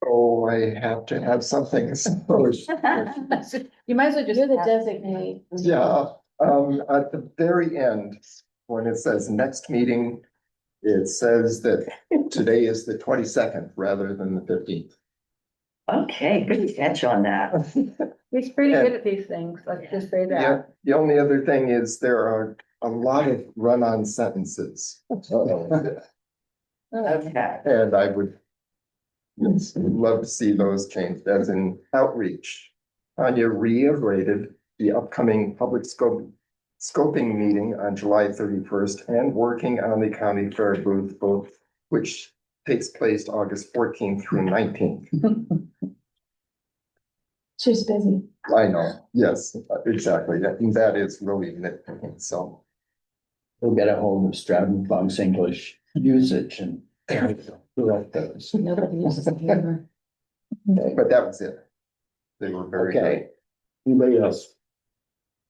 Oh, I have to have something. You might as well just. You're the have- designate. Yeah, at the very end, when it says next meeting, it says that today is the 22nd rather than the 15th. Okay, good catch on that. He's pretty good at these things, let's just say Yeah, that. the only other thing is there are a lot of run-on sentences. Okay, And I would love to see those changed, as in outreach. Tanya reiterated the upcoming public scoping meeting on July 31st and working on the county fair booth, both which takes place August 14th through 19th. She's busy. I know, yes, exactly. That is really nitpicking, so. We'll get a hold of Stratton Farms English usage and correct those. Nobody uses it here. But that was it. They were very good. Okay. Anybody else?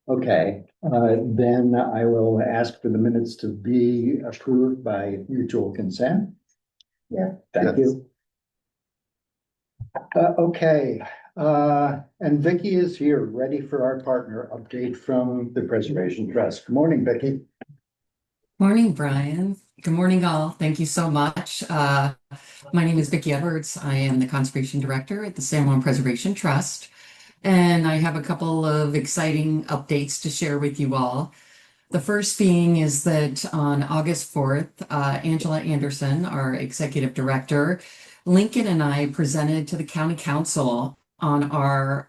Okay, then I will ask for the minutes to be approved by mutual consent. Yeah. Thank Yes. you. Okay, and Vicky is here, ready for our partner update from the Preservation Trust. Good morning, Vicky. Morning, Brian. Good morning, all. Thank you so much. My name is Vicki Edwards. I am the Conservation Director at the San Juan Preservation Trust, and I have a couple of exciting updates to share with you all. The first being is that on August 4th, Angela Anderson, our Executive Director, Lincoln and I presented to the County Council on our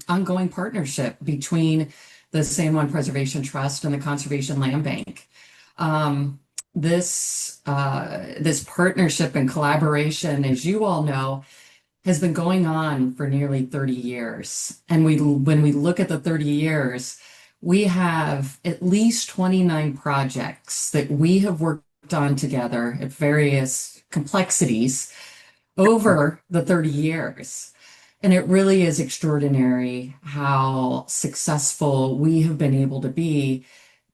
ongoing partnership between the San Juan Preservation Trust and the Conservation Land Bank. This partnership and collaboration, as you all know, has been going on for nearly 30 years. And when we look at the 30 years, we have at least 29 projects that we have worked on together at various complexities over the 30 years. And it really is extraordinary how successful we have been able to be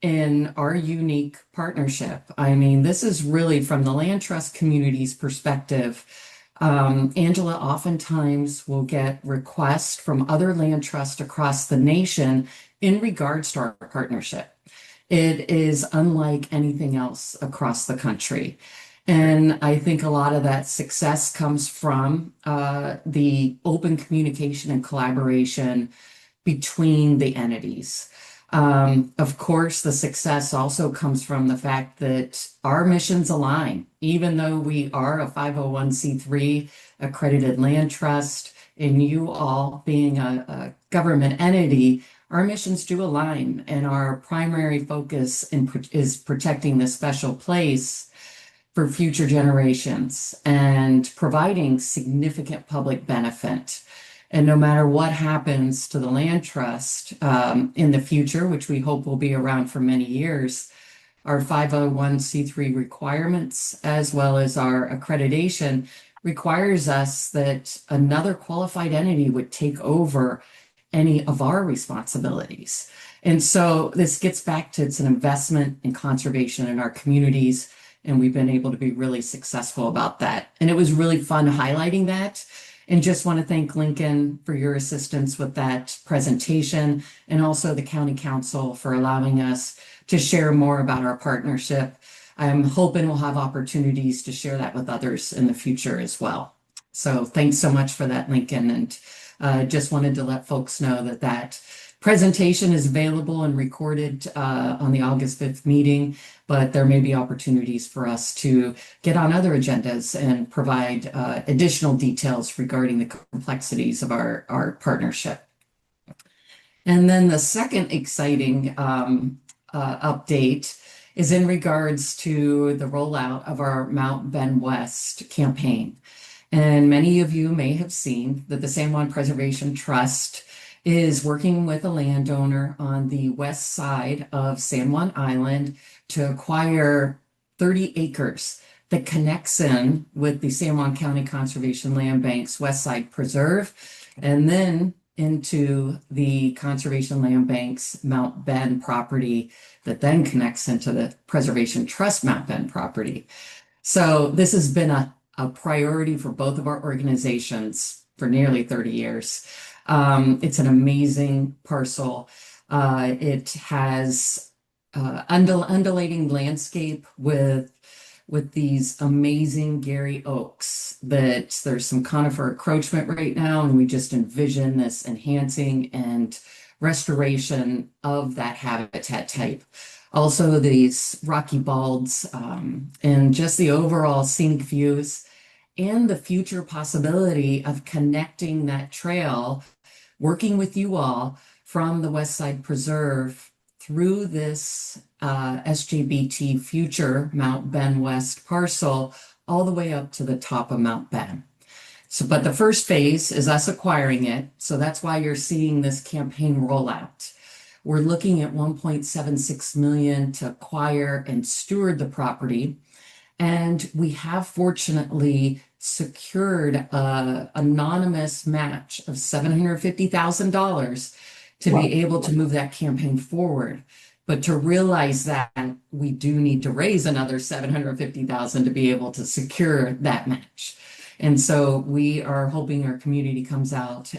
in our unique partnership. I mean, this is really from the land trust community's perspective. Angela oftentimes will get requests from other land trusts across the nation in regards to our partnership. It is unlike anything else across the country. And I think a lot of that success comes from the open communication and collaboration between the entities. Of course, the success also comes from the fact that our missions align. Even though we are a 501c3 accredited land trust, and you all being a government entity, our missions do align, and our primary focus is protecting this special place for future generations and providing significant public benefit. And no matter what happens to the land trust in the future, which we hope will be around for many years, our 501c3 requirements, as well as our accreditation, requires us that another qualified entity would take over any of our responsibilities. And so this gets back to it's an investment in conservation in our communities, and we've been able to be really successful about that. And it was really fun highlighting that. And just want to thank Lincoln for your assistance with that presentation, and also the County Council for allowing us to share more about our partnership. I'm hoping we'll have opportunities to share that with others in the future as well. So thanks so much for that, Lincoln. And just wanted to let folks know that that presentation is available and recorded on the August 5th meeting, but there may be opportunities for us to get on other agendas and provide additional details regarding the complexities of our partnership. And then the second exciting update is in regards to the rollout of our Mount Ben West campaign. And many of you may have seen that the San Juan Preservation Trust is working with a landowner on the west side of San Juan Island to acquire 30 acres that connects in with the San Juan County Conservation Land Bank's West Side Preserve, and then into the Conservation Land Bank's Mount Ben property that then connects into the Preservation Trust Mount Ben property. So this has been a a priority for both of our organizations for nearly 30 years. It's an amazing parcel. It has undulating landscape with these amazing Gary oaks that there's some conifer encroachment right now, and we just envision this enhancing and restoration of that habitat type. Also, these rocky balds and just the overall scenic views and the future possibility of connecting that trail, working with you all from the West Side Preserve through this SJBT future Mount Ben West parcel all the way up to the top of Mount Ben. So, but the first phase is us acquiring it. So that's why you're seeing this campaign rollout. We're looking at 1.76 million to acquire and steward the property. And we have fortunately secured an anonymous match of $750,000 to be able to move that campaign forward. But to realize that, we do need to raise another $750,000 to be able to secure that match. And so we are hoping our community comes out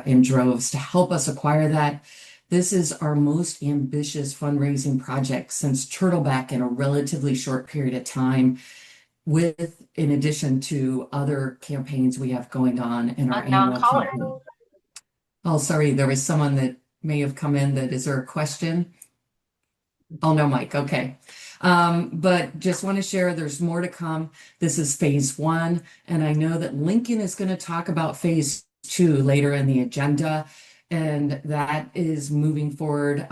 in droves to help us acquire that. This is our most ambitious fundraising project since Turtleback in a relatively short period of time, with in addition to other campaigns we have going on in our annual campaign. Oh, sorry, there was someone that may have come in. Is there a question? Oh, no, Mike. Okay. But just want to share there's more to come. This is phase 1. And I know that Lincoln is going to talk about phase 2 later in the agenda. And that is moving forward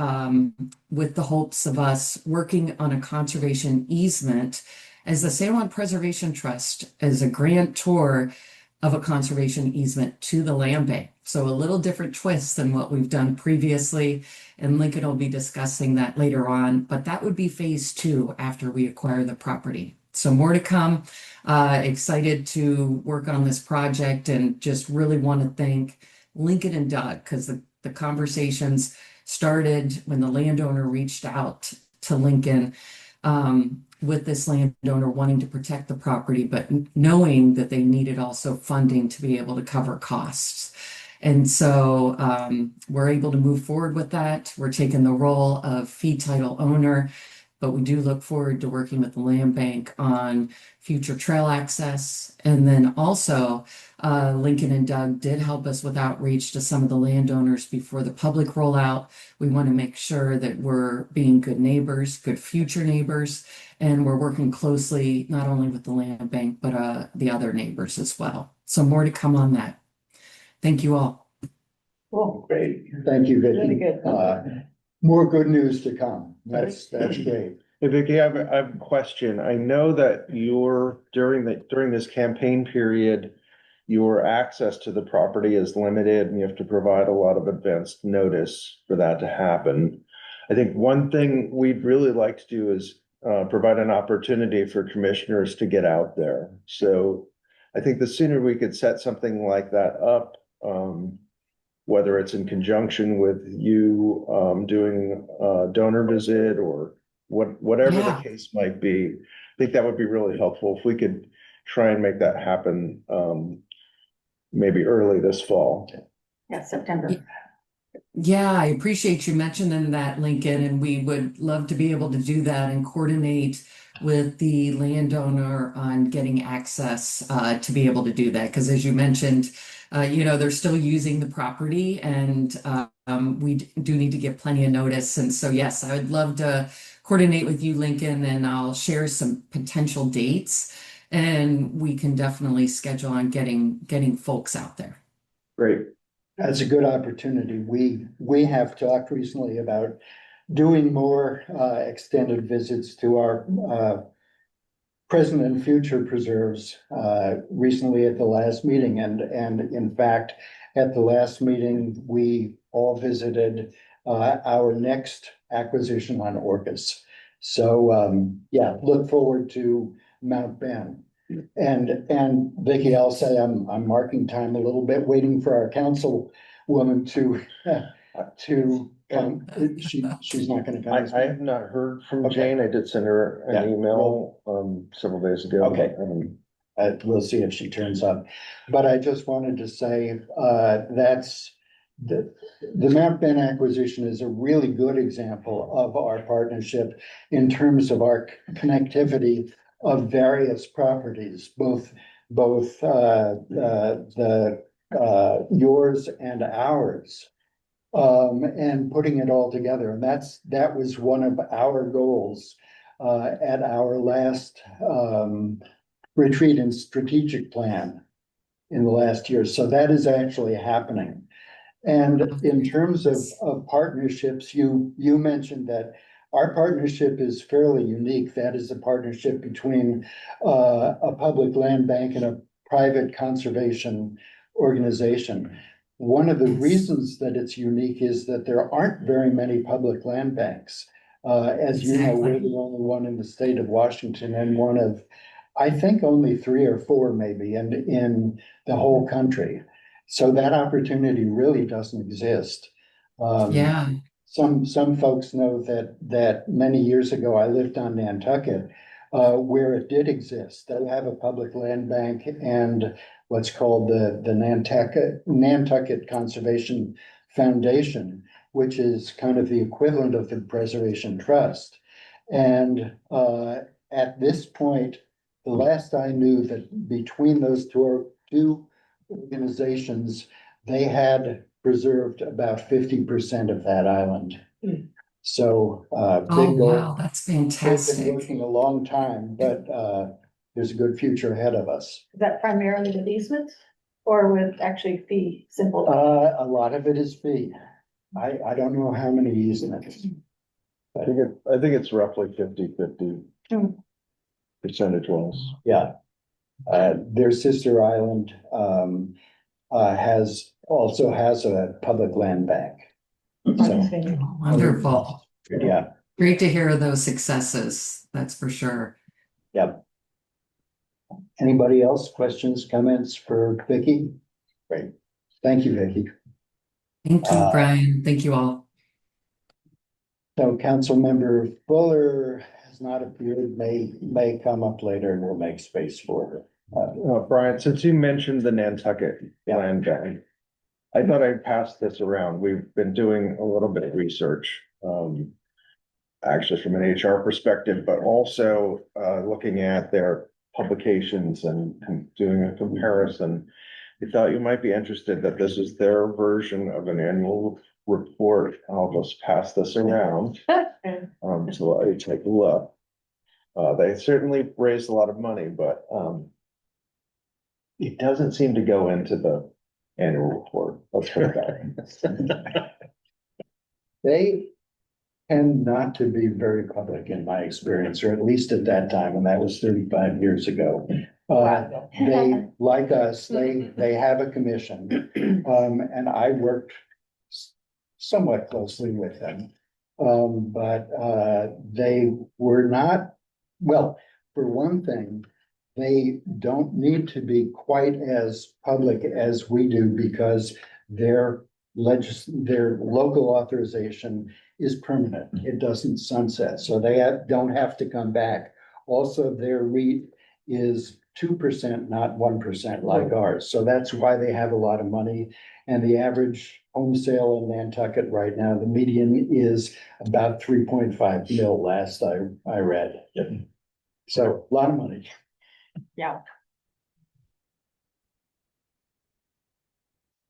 with the hopes of us working on a conservation easement as the San Juan Preservation Trust as a grantor of a conservation easement to the land bank. So a little different twist than what we've done previously. And Lincoln will be discussing that later on. But that would be phase 2 after we acquire the property. So more to come. Excited to work on this project and just really want to thank Lincoln and Doug, because the conversations started when the landowner reached out to Lincoln with this landowner wanting to protect the property, but knowing that they needed also funding to be able to cover costs. And so we're able to move forward with that. We're taking the role of fee title owner, but we do look forward to working with the land bank on future trail access. And then also Lincoln and Doug did help us with outreach to some of the landowners before the public rollout. We want to make sure that we're being good neighbors, good future neighbors, and we're working closely not only with the land bank, but the other neighbors as well. So more to come on that. Thank you all. Cool. Great. Thank you, Vicki. Really good. More good news to come. That's great. Hey, Vicki, I have a question. I know that during this campaign period, your access to the property is limited and you have to provide a lot of advanced notice for that to happen. I think one thing we'd really like to do is provide an opportunity for commissioners to get out there. So I think the sooner we could set something like that up, whether it's in conjunction with you doing a donor visit or whatever the case might be, I think that would be really helpful if we could try and make that happen maybe early this fall. Yeah, September. Yeah, I appreciate you mentioning that, Lincoln, and we would love to be able to do that and coordinate with the landowner on getting access to be able to do that. Because as you mentioned, they're still using the property, and we do need to get plenty of notice. And so, yes, I would love to coordinate with you, Lincoln, and I'll share some potential dates, and we can definitely schedule on getting folks out there. Great. That's a good opportunity. We have talked recently about doing more extended visits to our present and future preserves recently at the last meeting. And in fact, at the last meeting, we all visited our next acquisition on Orcas. So look forward to Mount Ben. And Vicki, I'll say I'm marking time a little bit, waiting for our councilwoman to come. She's not going to come. I have not heard from Jane. I did send her an email several days ago. Okay. we'll see if she turns up. But I just wanted to say, that's the Mount Ben acquisition is a really good example of our partnership in terms of our connectivity of various properties, both yours and ours. And putting it all together. And that was one of our goals at our last retreat and strategic plan in the last year. So that is actually happening. And in terms of partnerships, you mentioned that our partnership is fairly unique. That is a partnership between a public land bank and a private conservation organization. One of the reasons that it's unique is that there aren't very many public land banks. As you know, we're the only one in the state of Washington and one of, I think, only 3 or 4 maybe in the whole country. So that opportunity really doesn't exist. Yeah. Some folks know that many years ago I lived on Nantucket, where it did exist. They have a public land bank and what's called the Nantucket Conservation Foundation, which is kind of the equivalent of the Preservation Trust. And at this point, the last I knew, that between those two organizations, they had preserved about 50% of that island. So big goal. Wow, that's They've been fantastic. working a long time, but there's a good future ahead of us. Is that primarily with easements or with actually fee simple? A lot of it is fee. I don't know how many easements. I think it's roughly 50-50 Hmm. percentage wise. Yeah. Their sister island also has a public land bank. So, Wonderful. yeah, Great to hear those successes. That's for sure. yep. Anybody else? Questions, comments for Vicky? Great. Thank you, Vicky. Thank you, Brian. Thank you all. So Councilmember Fuller has not appeared, may come up later and we'll make space for her. Brian, since you mentioned the Nantucket Yeah. land bank, I thought I'd pass this around. We've been doing a little bit of research, actually from an HR perspective, but also looking at their publications and doing a comparison. We thought you might be interested that this is their version of an annual report. I'll just pass this around to let you take a look. They certainly raised a lot of money, but it doesn't seem to go into the annual report. Let's put it that way. They tend not to be very public in my experience, or at least at that time, and that was 35 years ago. They, like us, they have a commission, and I worked somewhat closely with them. But they were not, well, for one thing, they don't need to be quite as public as we do because their local authorization is permanent. It doesn't sunset, so they don't have to come back. Also, their REIT is 2%, not 1% like ours. So that's why they have a lot of money. And the average home sale in Nantucket right now, the median is about 3.5 mil last I read. So a lot of money. Yeah.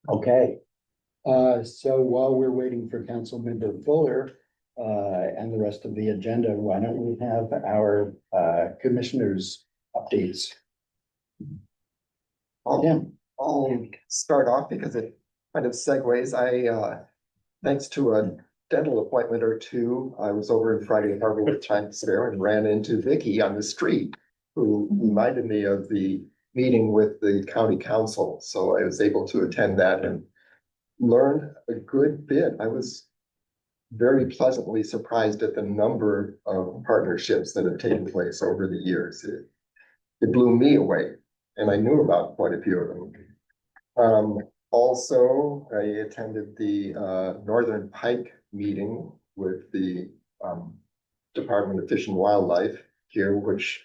Okay. So while we're waiting for Councilmember Fuller and the rest of the agenda, why don't we have our commissioners' updates? I'll start off because it kind of segues. Thanks to a dental appointment or two, I was over in Friday Harbor with Times Square and ran into Vicky on the street, who reminded me of the meeting with the county council. So I was able to attend that and learn a good bit. I was very pleasantly surprised at the number of partnerships that have taken place over the years. It blew me away, and I knew about quite a few of them. Also, I attended the Northern Pike meeting with the Department of Fish and Wildlife here, which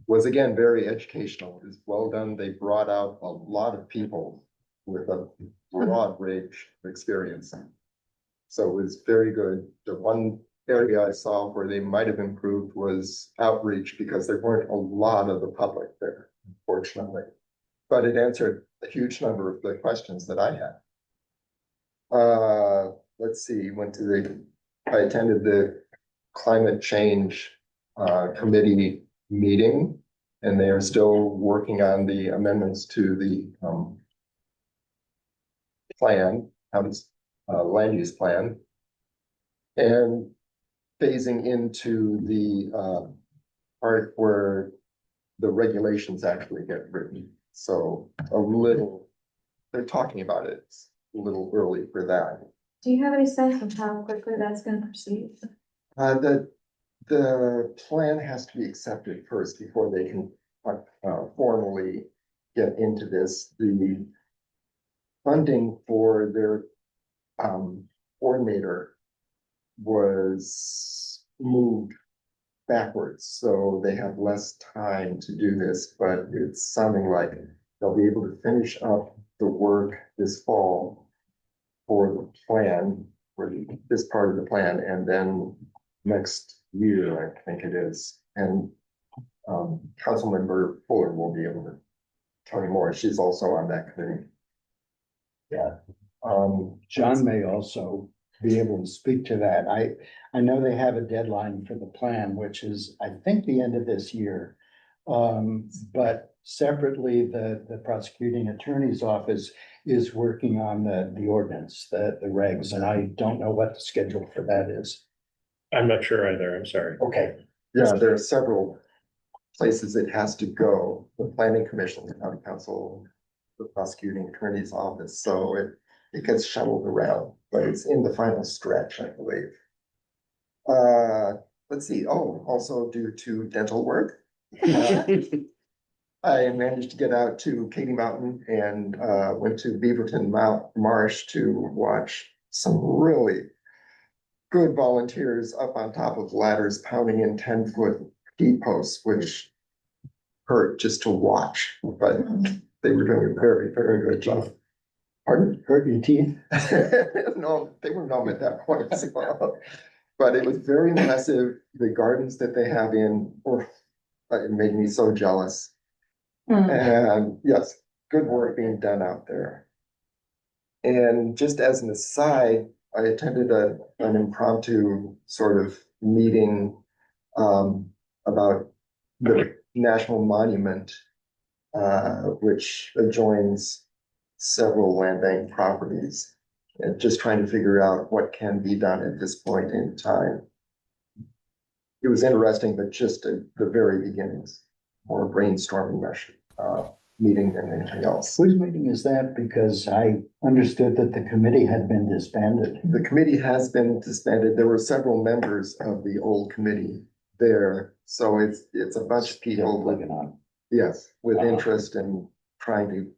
was again very educational. It was well done. They brought out a lot of people with a broad range of experience. So it was very good. The one area I saw where they might have improved was outreach because there weren't a lot of the public there, unfortunately. But it answered a huge number of the questions that I had. Let's see, I attended the climate change committee meeting, and they are still working on the amendments to the land use plan, and phasing into the part where the regulations actually get written. So they're talking about it. It's a little early for that. Do you have any sense of how quickly that's gonna proceed? The plan has to be accepted first before they can formally get into this. The funding for their coordinator was moved backwards, so they have less time to do this, but it's sounding like they'll be able to finish up the work this fall for the plan, for this part of the plan, and then next year, I think it is. And Councilmember Fuller will be able to tell you more. She's also on that committee. Yeah. Um, John may also be able to speak to that. I know they have a deadline for the plan, which is, I think, the end of this year. But separately, the prosecuting attorney's office is working on the ordinance, the regs, and I don't know what the schedule for that is. I'm not sure either, I'm sorry. Okay, yeah, there are several places it has to go, the planning commission, the county council, the prosecuting attorney's office, so it gets shuttled around, but it's in the final stretch, I believe. Let's see, also due to dental work. I managed to get out to Katy Mountain and went to Beaverton Marsh to watch some really good volunteers up on top of ladders pounding in 10-foot heat posts, which hurt just to watch, but they were doing a very, very good job. Pardon? hurt your teeth? No, they were numb at that point as well. But it was very impressive. The gardens that they have it made me so jealous. And yes, good work being done out there. And just as an aside, I attended an impromptu sort of meeting about the national monument, which adjoins several land bank properties, and just trying to figure out what can be done at this point in time. It was interesting, but just at the very beginnings, more brainstorming meeting than anything else. Whose meeting is that? Because I understood that the committee had been disbanded. The committee has been disbanded. There were several members of the old committee there, so it's a bunch of people with, living on. yes, with Uh-huh. interest in trying to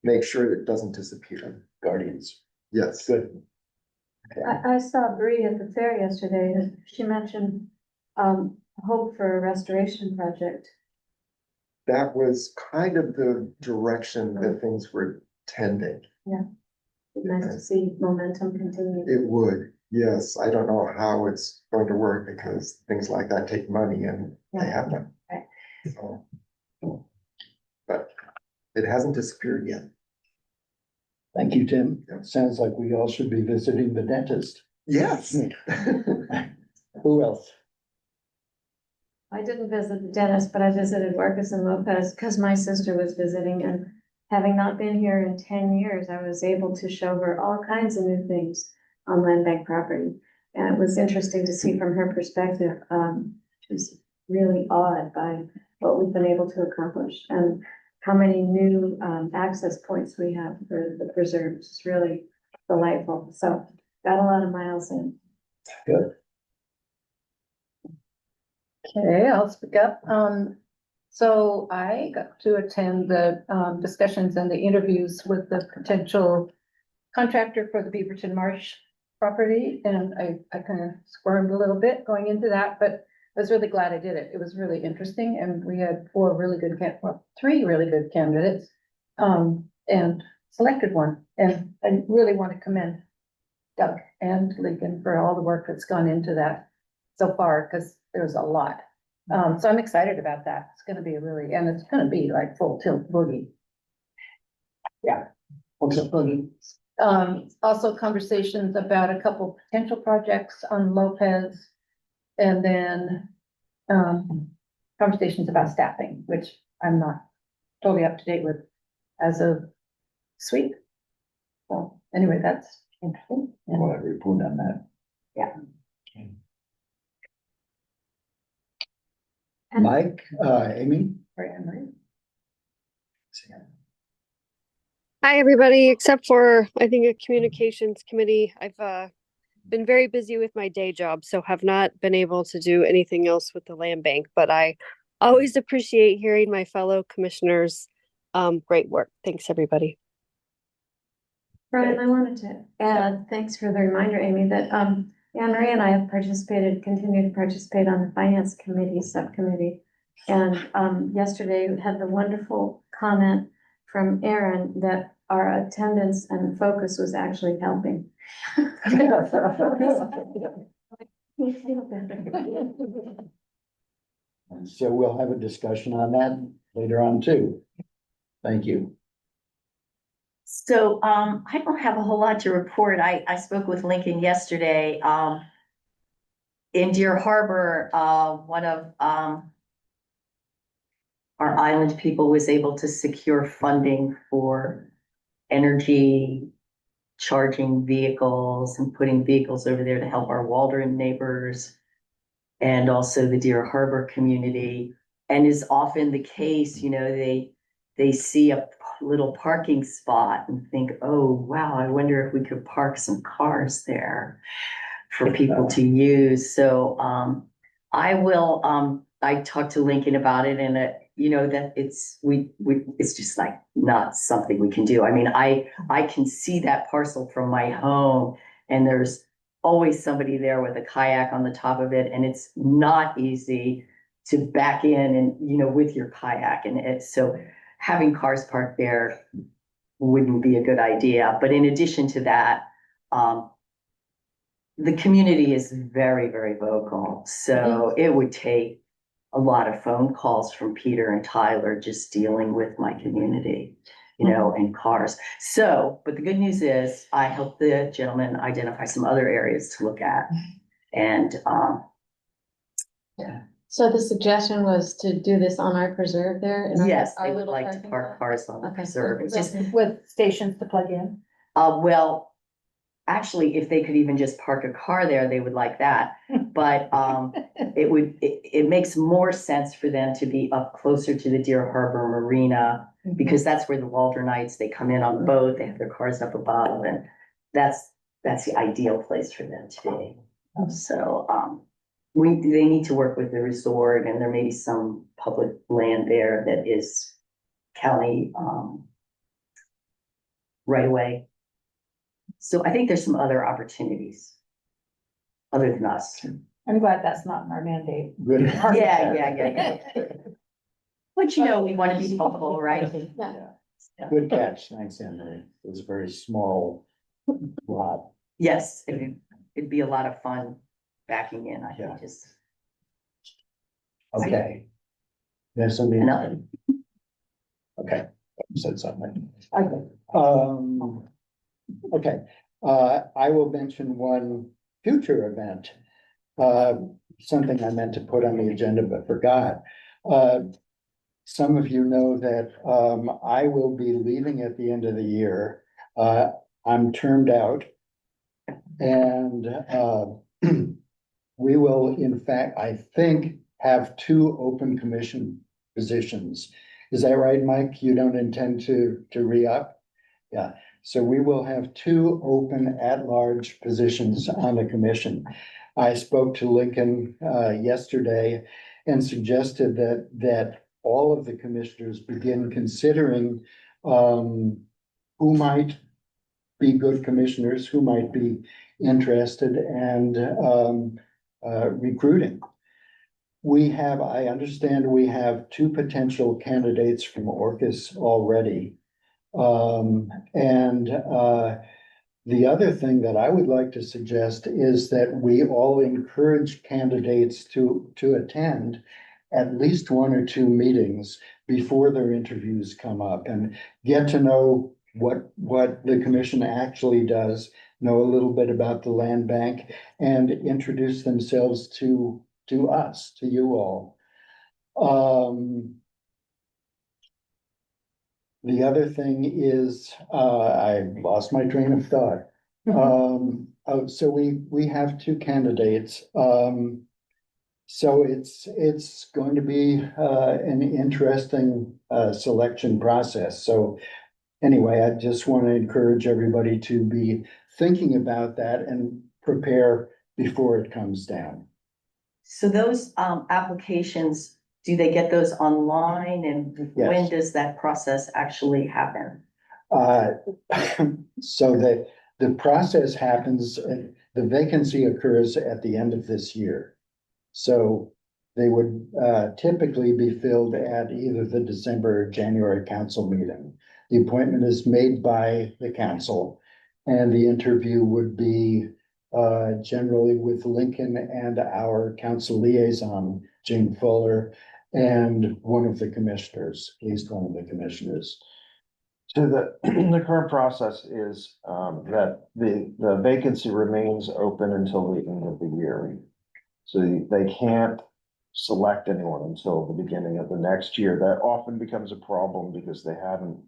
make sure it doesn't disappear. Guardians. Yes. Good. I saw Bree at the fair yesterday, and she mentioned, hope for a restoration project. That was kind of the direction that things were tending. Nice to see momentum continue. It would, yes. I don't know how it's going to work because things like that take money and they Yeah. have none. Right. So, but it hasn't disappeared yet. Thank you, Tim. Yeah. Sounds like we all should be visiting the dentist. Yes. Who else? I didn't visit the dentist, but I visited Marcus and Lopez because my sister was visiting, and having not been here in 10 years, I was able to show her all kinds of new things on land bank property. And it was interesting to see from her perspective. She was really awed by what we've been able to accomplish and how many new access points we have for the preserves. It's really delightful. So got a lot of miles in. Good. Okay, I'll speak up. So I got to attend the discussions and the interviews with the potential contractor for the Beaverton Marsh property, and I kind of squirmed a little bit going into that, but was really glad I did it. It was really interesting and we had three really good candidates. And selected one. And I really want to commend Doug and Lincoln for all the work that's gone into that so far, because there's a lot. So I'm excited about that. It's gonna be and it's gonna be like full tilt boogie. Also conversations about a couple potential projects on Lopez. And then, conversations about staffing, which I'm not totally up to date with as of this week. So anyway, that's interesting. And- We'll have a report on that. Yeah. Mike, Amy? Right, Anne Marie? Hi, everybody, except for, I think, a communications committee. I've been very busy with my day job, so have not been able to do anything else with the land bank, but I always appreciate hearing my fellow commissioners. Great work. Thanks, everybody. Brian, I wanted to add, thanks for the reminder, Amy, that Anne Marie and I have continue to participate on the finance committee subcommittee. And yesterday we had the wonderful comment from Aaron that our attendance and focus was actually helping. We feel better. And so we'll have a discussion on that later on too. Thank you. So I don't have a whole lot to report. I spoke with Lincoln yesterday. In Deer Harbor, one of our island people was able to secure funding for energy charging vehicles and putting vehicles over there to help our Waldron neighbors and also the Deer Harbor community. And is often the case, they see a little parking spot and think, oh, wow, I wonder if we could park some cars there for people to use. So I talked to Lincoln about it, and that it's just like not something we can do. I mean, I can see that parcel from my home, and there's always somebody there with a kayak on the top of it, and it's not easy to back in and with your kayak, and so having cars parked there wouldn't be a good idea. But in addition to that, the community is very, very vocal. So it would take a lot of phone calls from Peter and Tyler just dealing with my community, and cars. So, but the good news is I helped the gentleman identify some other areas to look at. And So the suggestion was to do this on our preserve there? in our- yes, our they would little like to parking park lot? cars on the Okay. preserve. It's just, With stations to plug in. well, actually, if they could even just park a car there, they would like that. But it makes more sense for them to be up closer to the Deer Harbor Marina, because that's where the Waldronites, they come in on the boat, they have their cars up above, and that's the ideal place for them to be. So they need to work with the resort, and there may be some public land there that is county right away. So I think there's some other opportunities other than us. I'm glad that's not in our mandate. Good. Yeah. But we want to be helpful, right? Good catch. Thanks, Henry. It was a very small lot. Yes, it'd be a lot of fun backing in, I Yeah. think, just Okay. There's something. enough. Okay, you said something. Okay. Okay, I will mention one future event. Something I meant to put on the agenda but forgot. Some of you know that I will be leaving at the end of the year. I'm termed out. And we will, in fact, I think, have 2 open commission positions. Is that right, Mike? You don't intend to re-up? Yeah, so we will have 2 open at-large positions on the commission. I spoke to Lincoln yesterday and suggested that all of the commissioners begin considering who might be good commissioners, who might be interested, and recruiting. I understand we have two potential candidates from Orcas already. The other thing that I would like to suggest is that we all encourage candidates to attend at least one or two meetings before their interviews come up and get to know what the commission actually does, know a little bit about the land bank, and introduce themselves to us, to you all. The other thing is, I lost my train of thought. So we have two candidates. So it's going to be an interesting selection process. So anyway, I just want to encourage everybody to be thinking about that and prepare before it comes down. So those applications, do they get those online, and when Yes. does that process actually happen? So the process happens, the vacancy occurs at the end of this year. So they would typically be filled at either the December or January council meeting. The appointment is made by the council, and the interview would be generally with Lincoln and our council liaison, Jane Fuller, and one of the commissioners, at least one of the commissioners. So the current process is that the vacancy remains open until the end of the year. So they can't select anyone until the beginning of the next year. That often becomes a problem because they haven't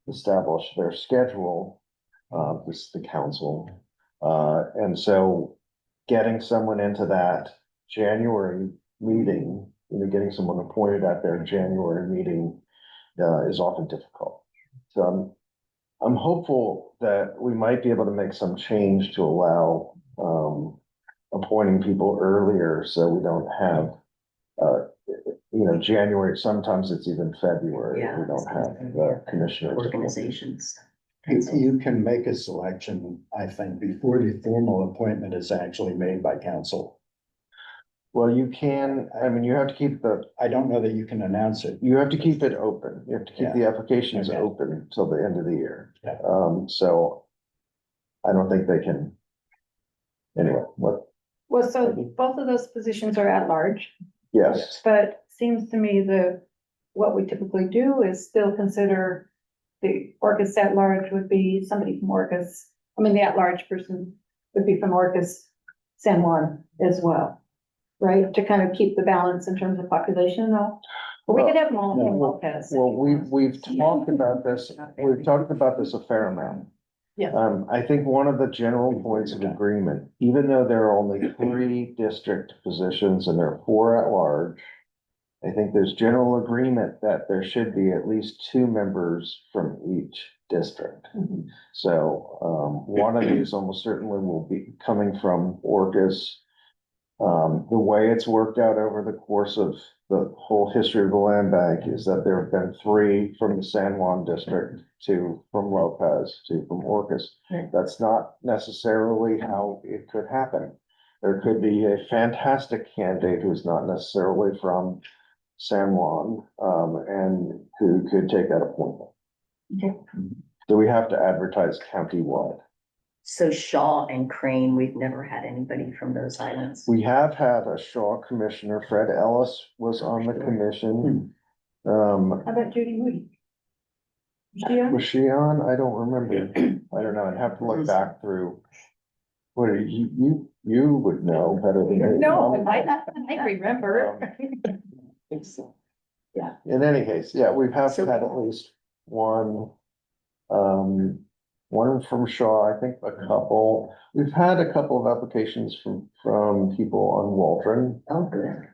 established their schedule. This is the council. And so getting someone into that January meeting, getting someone appointed at their January meeting is often difficult. So I'm hopeful that we might be able to make some change to allow appointing people earlier, so we don't have January, sometimes it's even February. Yeah. We don't have the commissioners. Organizations. You can make a selection, I think, before the formal appointment is actually made by council. Well, you can, you have to keep I don't know that you can announce it. you have to keep it open. You have to keep the applications Okay. open till the end of the year. Yeah. So I don't think they can. Anyway, Well, so both of those positions are at large, yes, but seems to me what we typically do is still consider the Orcas at large would be somebody from Orcas. I mean, the at large person would be from Orcas San Juan as well, right? To kind of keep the balance in terms of population, though. But we could have more from Lopez. well, we've talked about this, a fair amount. Yeah. I think one of the general points of agreement, even though there are only 3 district positions and there are 4 at large, I think there's general agreement that there should be at least 2 members from each district. Mhm. So, one of these almost certainly will be coming from Orcas. The way it's worked out over the course of the whole history of the land bank is that there have been 3 from the San Juan district, 2 from Lopez, 2 from Orcas. Right. That's not necessarily how it could happen. There could be a fantastic candidate who's not necessarily from San Juan, and who could take that appointment. Okay. So we have to advertise countywide. So Shaw and Crane, we've never had anybody from those islands. We have had a Shaw commissioner, Fred Ellis was on the commission. How about Judy Moody? Is she on? Was she on? I don't remember. I don't know. I'd have to look back through. What are you would know better than me. No, I remember. In any case, yeah, we have So- had at least one, one from Shaw, I think a couple. We've had a couple of applications from people on Waldron, Oh, good.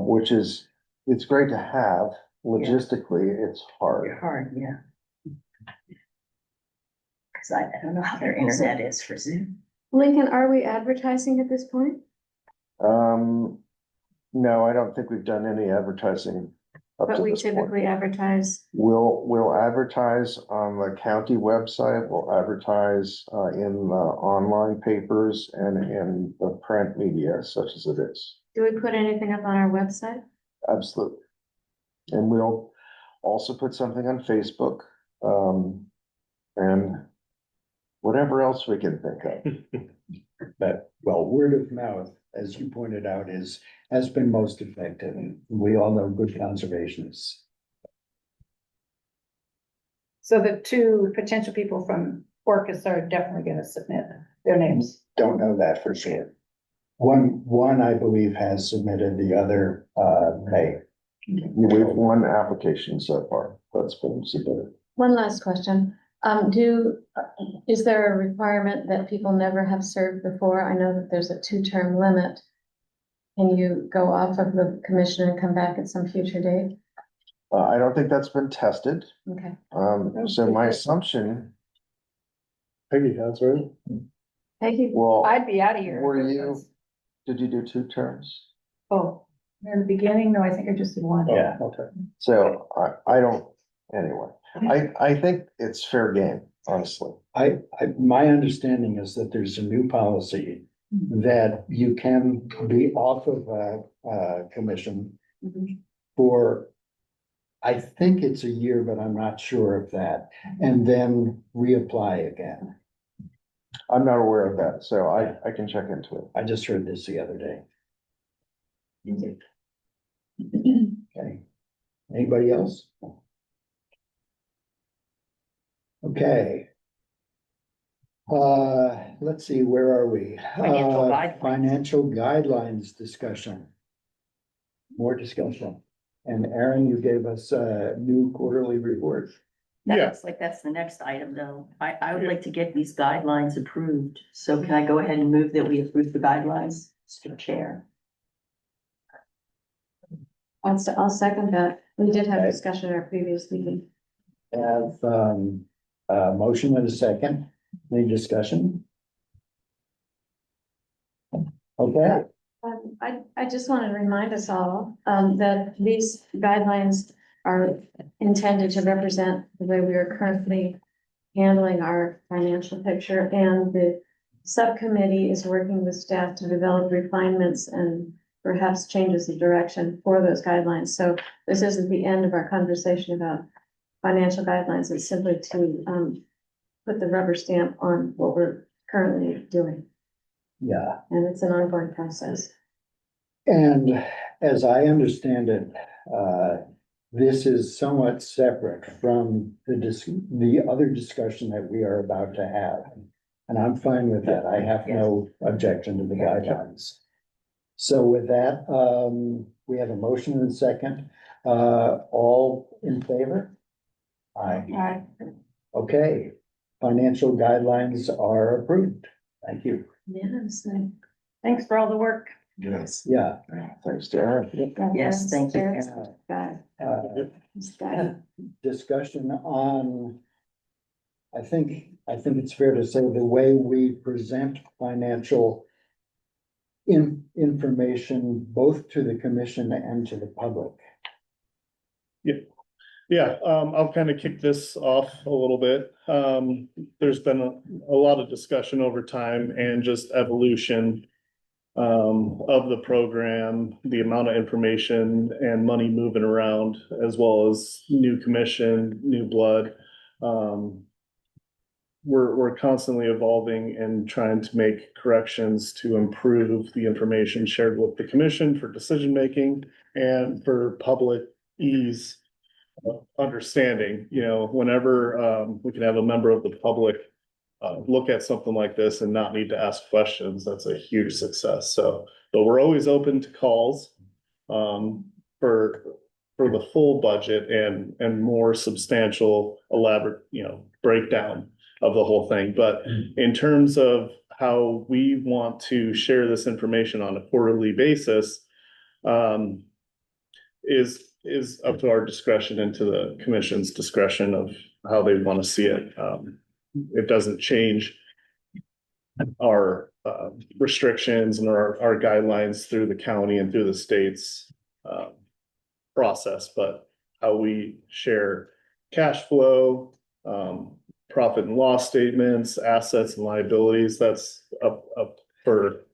which is, it's great to have. Logistically, it's hard. Hard, yeah. Cause I don't know how their internet is for Zoom. Lincoln, are we advertising at this point? No, I don't think we've done any advertising up But to we this point. typically advertise. We'll advertise on the county website, we'll advertise in the online papers and in the print media such as it is. Do we put anything up on our website? Absolutely. And we'll also put something on Facebook, and whatever else we can think of. But, well, word of mouth, as you pointed out, has been most effective. We all know good conservationists. So the two potential people from Orcas are definitely gonna submit their names. Don't know that for sure. One I believe has submitted, the other, may. We have one application so far that's been submitted. One last question. Is there a requirement that people never have served before? I know that there's a 2-term limit. Can you go off of the commission and come back at some future date? I don't think that's been tested. Okay. So my assumption, Peggy has, right? Thank you. well, I'd be out of here. were you, did you do 2 terms? Oh, in the beginning, no, I think I just did one. Yeah. Okay. So I don't, anyway, I think it's fair game, honestly. My understanding is that there's a new policy that you can be off of a commission Mhm. for, I think it's a year, but I'm not sure of that, and then reapply again. I'm not aware of that, so I can check into it. I just heard this the other day. Okay. Anybody else? Okay. Let's see, where are we? Financial guidelines. Financial guidelines discussion. More discussion. And Aaron, you gave us a new quarterly report. That Yeah. looks like that's the next item, though. I would like to get these guidelines approved. So can I go ahead and move that we approve the guidelines, Mr. Chair? I'll second that. We did have Okay. discussion at our previous meeting. Have, a motion and a second. Any discussion? Okay, I just want to remind us all, that these guidelines are intended to represent the way we are currently handling our financial picture, and the subcommittee is working with staff to develop refinements and perhaps changes of direction for those guidelines. So this isn't the end of our conversation about financial guidelines. It's simply to, put the rubber stamp on what we're currently doing, yeah. and it's an ongoing process. And as I understand it, this is somewhat separate from the other discussion that we are about to have. And I'm fine with that. I have no objection to the guidelines. So with that, we have a motion and a second. All in favor? Aye. Okay, financial guidelines are approved. Thank you. Unanimously. Thanks for all the work. Yes. Yeah. Thanks to Aaron. Yes, thank you. This guy. Discussion on, I think it's fair to say the way we present financial information both to the commission and to the public. Yeah, I'll kind of kick this off a little bit. There's been a lot of discussion over time and just evolution of the program, the amount of information and money moving around, as well as new commission, new blood. We're constantly evolving and trying to make corrections to improve the information shared with the commission for decision-making and for public ease of understanding. You know, whenever we can have a member of the public look at something like this and not need to ask questions, that's a huge success. So, but we're always open to calls for the full budget and more substantial, elaborate, breakdown of the whole thing. But in terms of how we want to share this information on a quarterly basis, is up to our discretion and to the commission's discretion of how they want to see it. It doesn't change our restrictions and our guidelines through the county and through the state's process, but how we share cash flow, profit and loss statements, assets and liabilities, that's up for,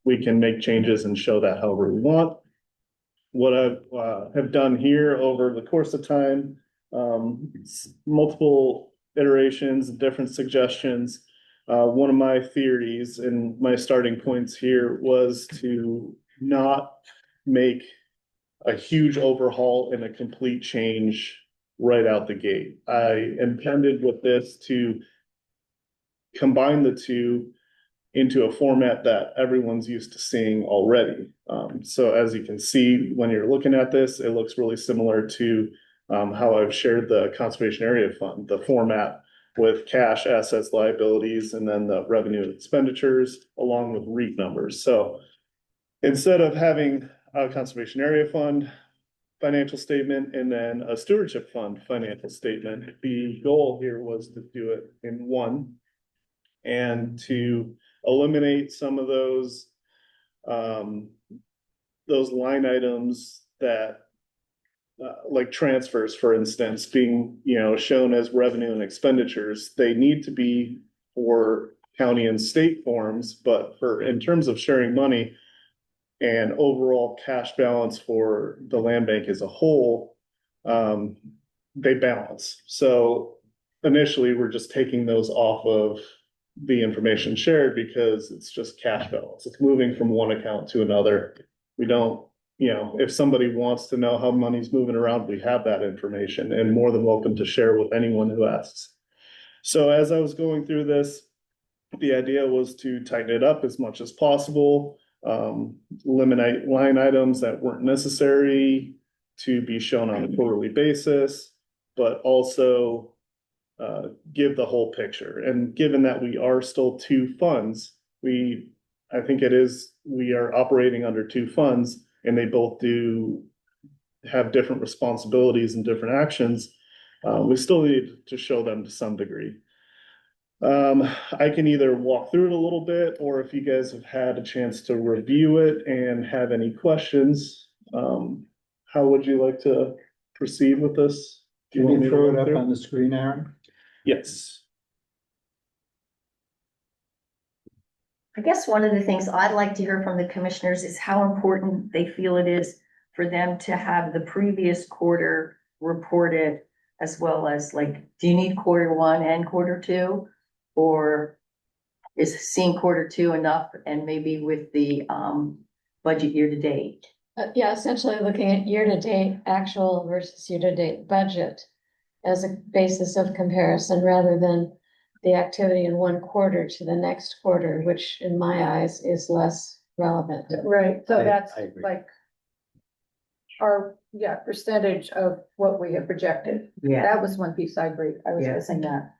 we can make changes and show that however we want. What I have done here over the course of time, multiple iterations, different suggestions. One of my theories and my starting points here was to not make a huge overhaul and a complete change right out the gate. I intended with this to combine the two into a format that everyone's used to seeing already. So as you can see, when you're looking at this, it looks really similar to how I've shared the conservation area fund, the format with cash, assets, liabilities, and then the revenue and expenditures along with REIT numbers. So instead of having a conservation area fund financial statement and then a stewardship fund financial statement, the goal here was to do it in one and to eliminate some of those line items that like transfers, for instance, being, shown as revenue and expenditures. They need to be for county and state forms, but in terms of sharing money and overall cash balance for the land bank as a whole, they balance. So initially, we're just taking those off of the information shared because it's just cash balance. It's moving from one account to another. We don't, if somebody wants to know how money's moving around, we have that information and more than welcome to share with anyone who asks. So as I was going through this, the idea was to tighten it up as much as possible, eliminate line items that weren't necessary to be shown on a quarterly basis, but also give the whole picture. And given that we are still two funds, we are operating under two funds and they both do have different responsibilities and different actions. We still need to show them to some degree. I can either walk through it a little bit, or if you guys have had a chance to review it and have any questions, how would you like to proceed with this? Do you Can want me you to throw it walk up through? on the screen, Aaron? Yes. I guess one of the things I'd like to hear from the commissioners is how important they feel it is for them to have the previous quarter reported, as well as do you need quarter one and quarter two? Or is seeing quarter two enough, and maybe with the budget year to date? Yeah, essentially looking at year-to-date actual versus year-to-date budget as a basis of comparison rather than the activity in one quarter to the next quarter, which in my eyes is less relevant. Right, so that's I agree. like our, percentage of what we have projected. Yeah, That was one piece I agree. I was Yeah. missing that.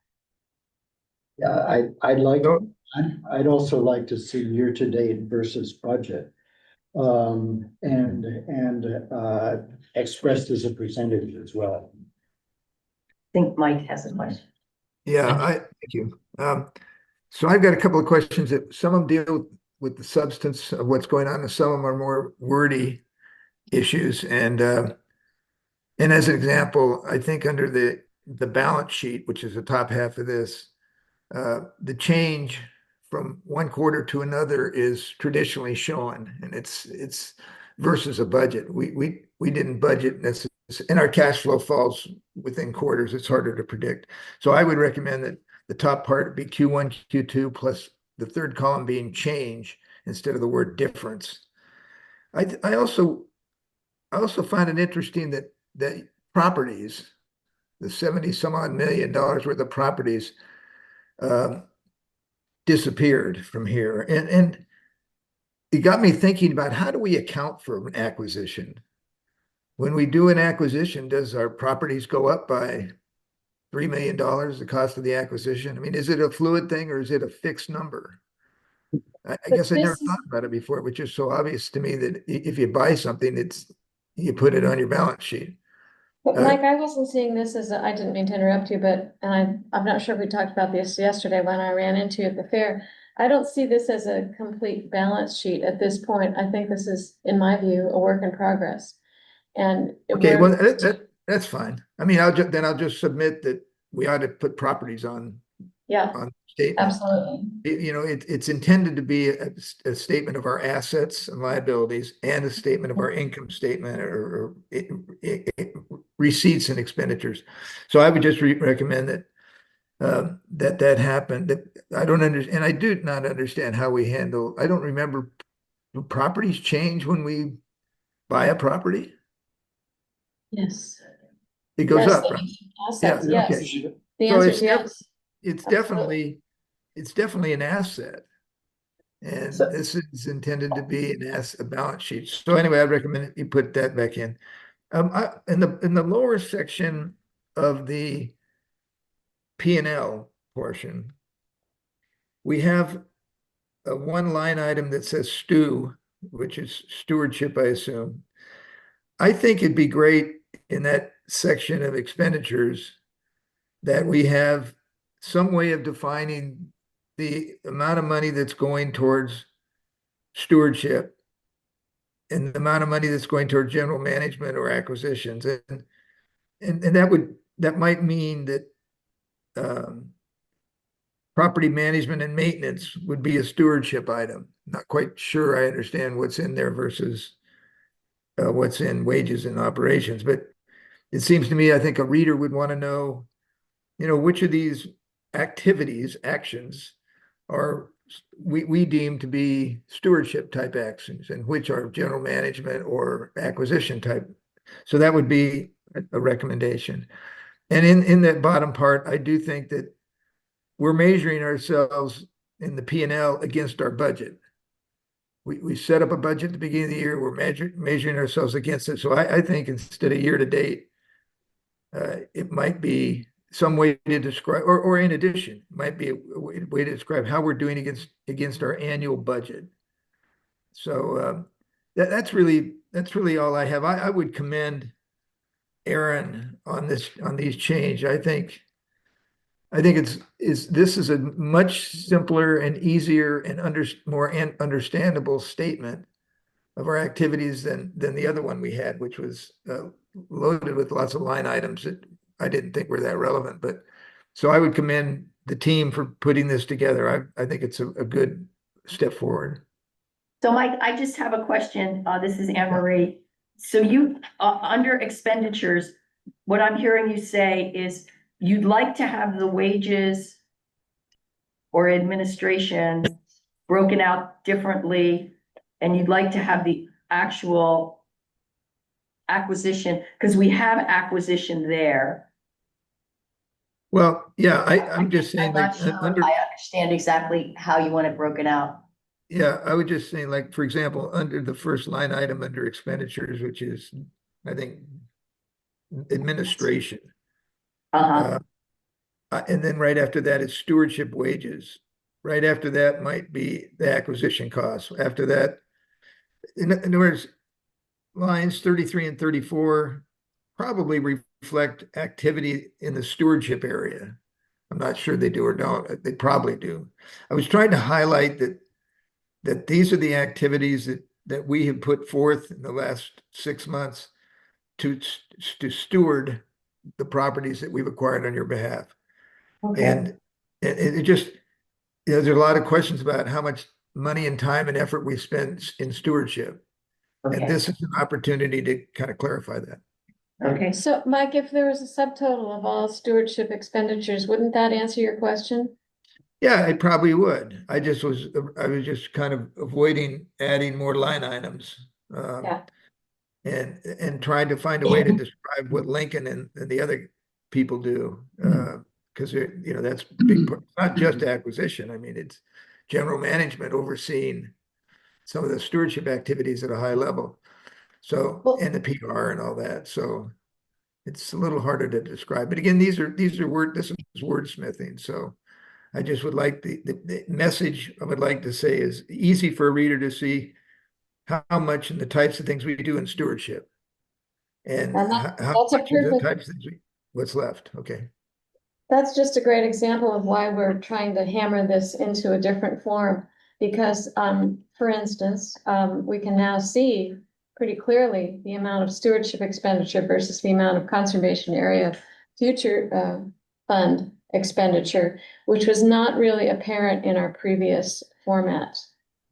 Yeah, I'd also like to see year-to-date versus budget. And expressed as a percentage as well. I think Mike has a question. Thank you. So I've got a couple of questions that some of them deal with the substance of what's going on, and some of them are more wordy issues. And as an example, I think under the balance sheet, which is the top half of this, the change from one quarter to another is traditionally shown, and it's versus a budget. We didn't budget necessarily, and our cash flow falls within quarters. It's harder to predict. So I would recommend that the top part be Q1, Q2, plus the third column being change instead of the word difference. I also find it interesting that properties, the 70 some odd $1 million worth of properties, disappeared from here. And it got me thinking about, how do we account for an acquisition? When we do an acquisition, does our properties go up by $3 million, the cost of the acquisition? I mean, is it a fluid thing or is it a fixed number? I guess I never thought about it before, which is so obvious to me that if you buy something, you put it on your balance sheet. But Mike, I wasn't seeing this as I didn't mean to interrupt you, but I'm not sure if we talked about this yesterday when I ran into you at the fair. I don't see this as a complete balance sheet at this point. I think this is, in my view, a work in progress. And okay, well, that's fine. I mean, I'll just submit that we ought to put properties on Yeah, on statement. absolutely. It's intended to be a statement of our assets and liabilities and a statement of our income statement or receipts and expenditures. So I would just recommend that that happened. That I don't understand, and I do not understand how we handle. I don't remember. Do properties change when we buy a property? Yes. It goes Yes, up, right? assets, Yeah, yes. okay. The So answer it's is yes. It's Absolutely. definitely an asset. And So- this is intended to be a balance sheet. So anyway, I'd recommend you put that back in. In the lower section of the P&L portion, we have a one line item that says stew, which is stewardship, I assume. I think it'd be great in that section of expenditures that we have some way of defining the amount of money that's going towards stewardship and the amount of money that's going toward general management or acquisitions. And that might mean that property management and maintenance would be a stewardship item. Not quite sure I understand what's in there versus what's in wages and operations, but it seems to me, I think a reader would want to know, which of these actions are we deem to be stewardship type actions and which are general management or acquisition type. So that would be a recommendation. And in that bottom part, I do think that we're measuring ourselves in the P&L against our budget. We set up a budget at the beginning of the year, we're measuring ourselves against it. So I think instead of year to date, it might be some way to describe, or in addition, might be a way to describe how we're doing against our annual budget. So that's really all I have. I would commend Aaron on these change. I think this is a much simpler and easier and more understandable statement of our activities than the other one we had, which was loaded with lots of line items that I didn't think were that relevant. But so I would commend the team for putting this together. I think it's a good step forward. So Mike, I just have a question. This is Anne Marie. So you, under expenditures, what I'm hearing you say is you'd like to have the wages or administration broken out differently, and you'd like to have the actual acquisition, because we have acquisition there. Well, yeah, I'm just saying I'm not like sure I understand exactly how you want it broken out. yeah, I would just say like, for example, under the first line item under expenditures, which is, I think, administration. And then right after that is stewardship wages. Right after that might be the acquisition costs. After that, in other words, lines 33 and 34 probably reflect activity in the stewardship area. I'm not sure they do or don't. They probably do. I was trying to highlight that these are the activities that we have put forth in the last 6 months to steward the properties that we've acquired on your behalf. Okay. And it just, there's a lot of questions about how much money and time and effort we spend in stewardship. And this is an opportunity to kind of clarify that. Okay. So Mike, if there was a subtotal of all stewardship expenditures, wouldn't that answer your question? Yeah, it probably would. I was just kind of avoiding adding more line items. Yeah. And trying to find a way to describe what Lincoln and the other people do. Because that's big part, not just acquisition. I mean, it's general management overseeing some of the stewardship activities at a high level. So, and the PR and all that. So it's a little harder to describe. But again, this is wordsmithing. So I just would like the message I would like to say is easy for a reader to see how much and the types of things we do in stewardship. And how much of the types of things what's left. Okay. That's just a great example of why we're trying to hammer this into a different form. Because, for instance, we can now see pretty clearly the amount of stewardship expenditure versus the amount of conservation area future fund expenditure, which was not really apparent in our previous format.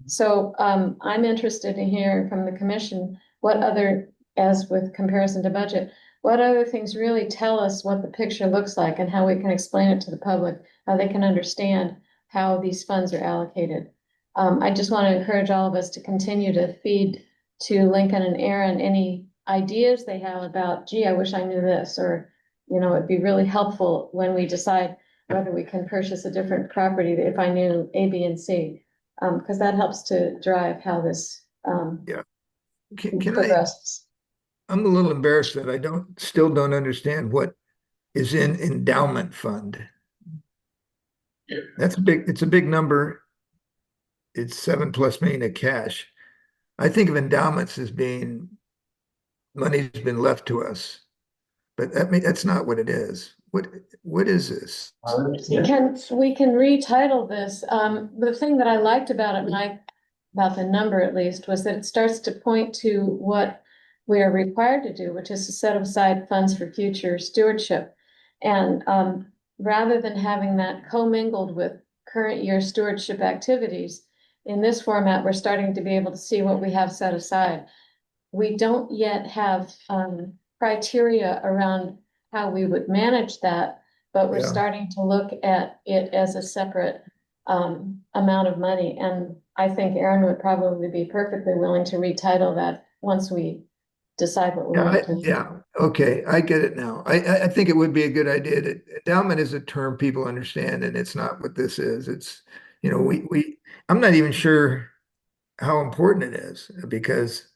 So I'm interested in hearing from the commission what other, as with comparison to budget, what other things really tell us what the picture looks like and how we can explain it to the public, how they can understand how these funds are allocated. I just want to encourage all of us to continue to feed to Lincoln and Aaron any ideas they have about, gee, I wish I knew this, or, you know, it'd be really helpful when we decide whether we can purchase a different property if I knew A, B, and C. Because that helps to drive how this Can I, progresses. I'm a little embarrassed that I still don't understand what is in endowment fund. It's a big number. It's 7+ million of cash. I think of endowments as being money's been left to us, but that's not what it is. What is this? We can retitle this. The thing that I liked about it, about the number at least, was that it starts to point to what we are required to do, which is to set aside funds for future stewardship. And rather than having that commingled with current year stewardship activities, in this format, we're starting to be able to see what we have set aside. We don't yet have criteria around how we would manage that, but we're starting to look at it as a separate amount of money. And I think Aaron would probably be perfectly willing to retitle that once we decide what we want to. Yeah, okay, I get it now. I think it would be a good idea. Endowment is a term people understand, and it's not what this is. It's, you know, I'm not even sure how important it is, because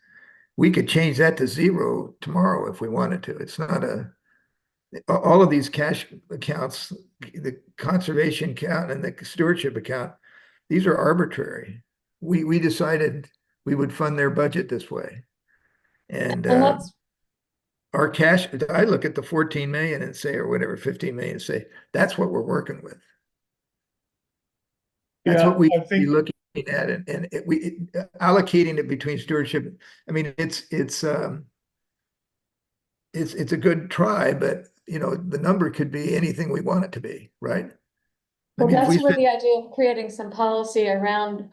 we could change that to 0 tomorrow if we wanted to. It's not all of these cash accounts, the conservation account and the stewardship account, these are arbitrary. We decided we would fund their budget this way. And that's our cash, I look at the 14 million and say, or whatever, 15 million and say, that's what we're working with. That's what we be looking at, and allocating it between stewardship. I mean, it's a good try, but you know, the number could be anything we want it to be, right? Well, that's where the idea of creating some policy around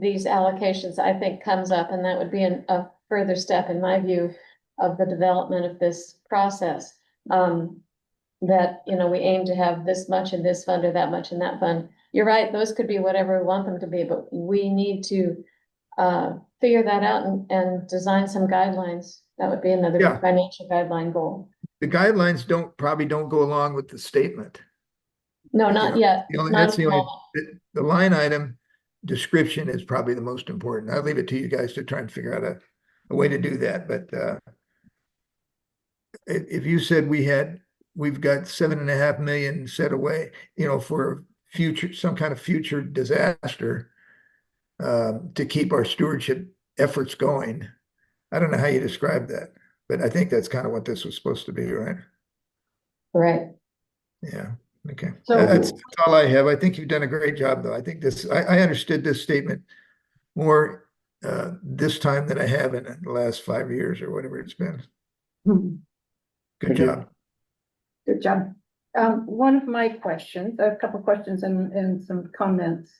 these allocations, I think, comes up, and that would be a further step, in my view, of the development of this process. That, you know, we aim to have this much in this fund or that much in that fund. You're right, those could be whatever we want them to be, but we need to figure that out and design some guidelines. That would be another financial guideline goal. The guidelines probably don't go along with the statement. No, not yet. That's the only, the line item description is probably the most important. I'll leave it to you guys to try and figure out a way to do that. But if you said we've got 7.5 million set away, you know, for some kind of future disaster, to keep our stewardship efforts going. I don't know how you describe that, but I think that's kind of what this was supposed to be, right? Right. Yeah. Okay. So That's all I have. I think you've done a great job, though. I think I understood this statement more this time than I have in the last 5 years or whatever it's been. Good job. Good job. One of my questions, I have a couple of questions and some comments.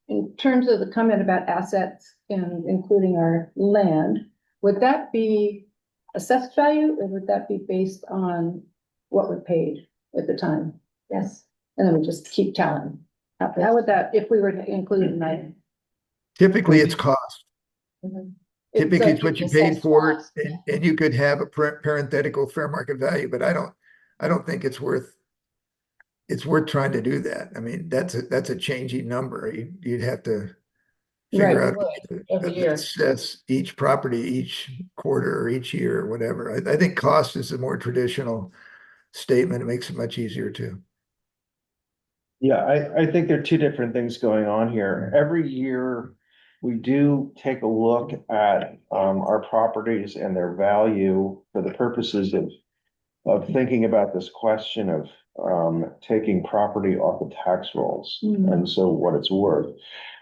In terms of the comment about assets and including our land, would that be assessed value or would that be based on what we paid at the time? Yes. And then we just keep telling. How would that, if we were to include an item? Typically, it's cost. Mm-hmm. Typically, it's what you paid for it, and you could have a parenthetical fair market value, but I don't think it's worth trying to do that. I mean, that's a changing number. You'd have to figure out every year. Assess each property each quarter or each year or whatever. I think cost is a more traditional statement. It makes it much easier too. Yeah, I think there are two different things going on here. Every year, we do take a look at our properties and their value for the purposes of thinking about this question of taking property off the tax rolls and so what it's worth.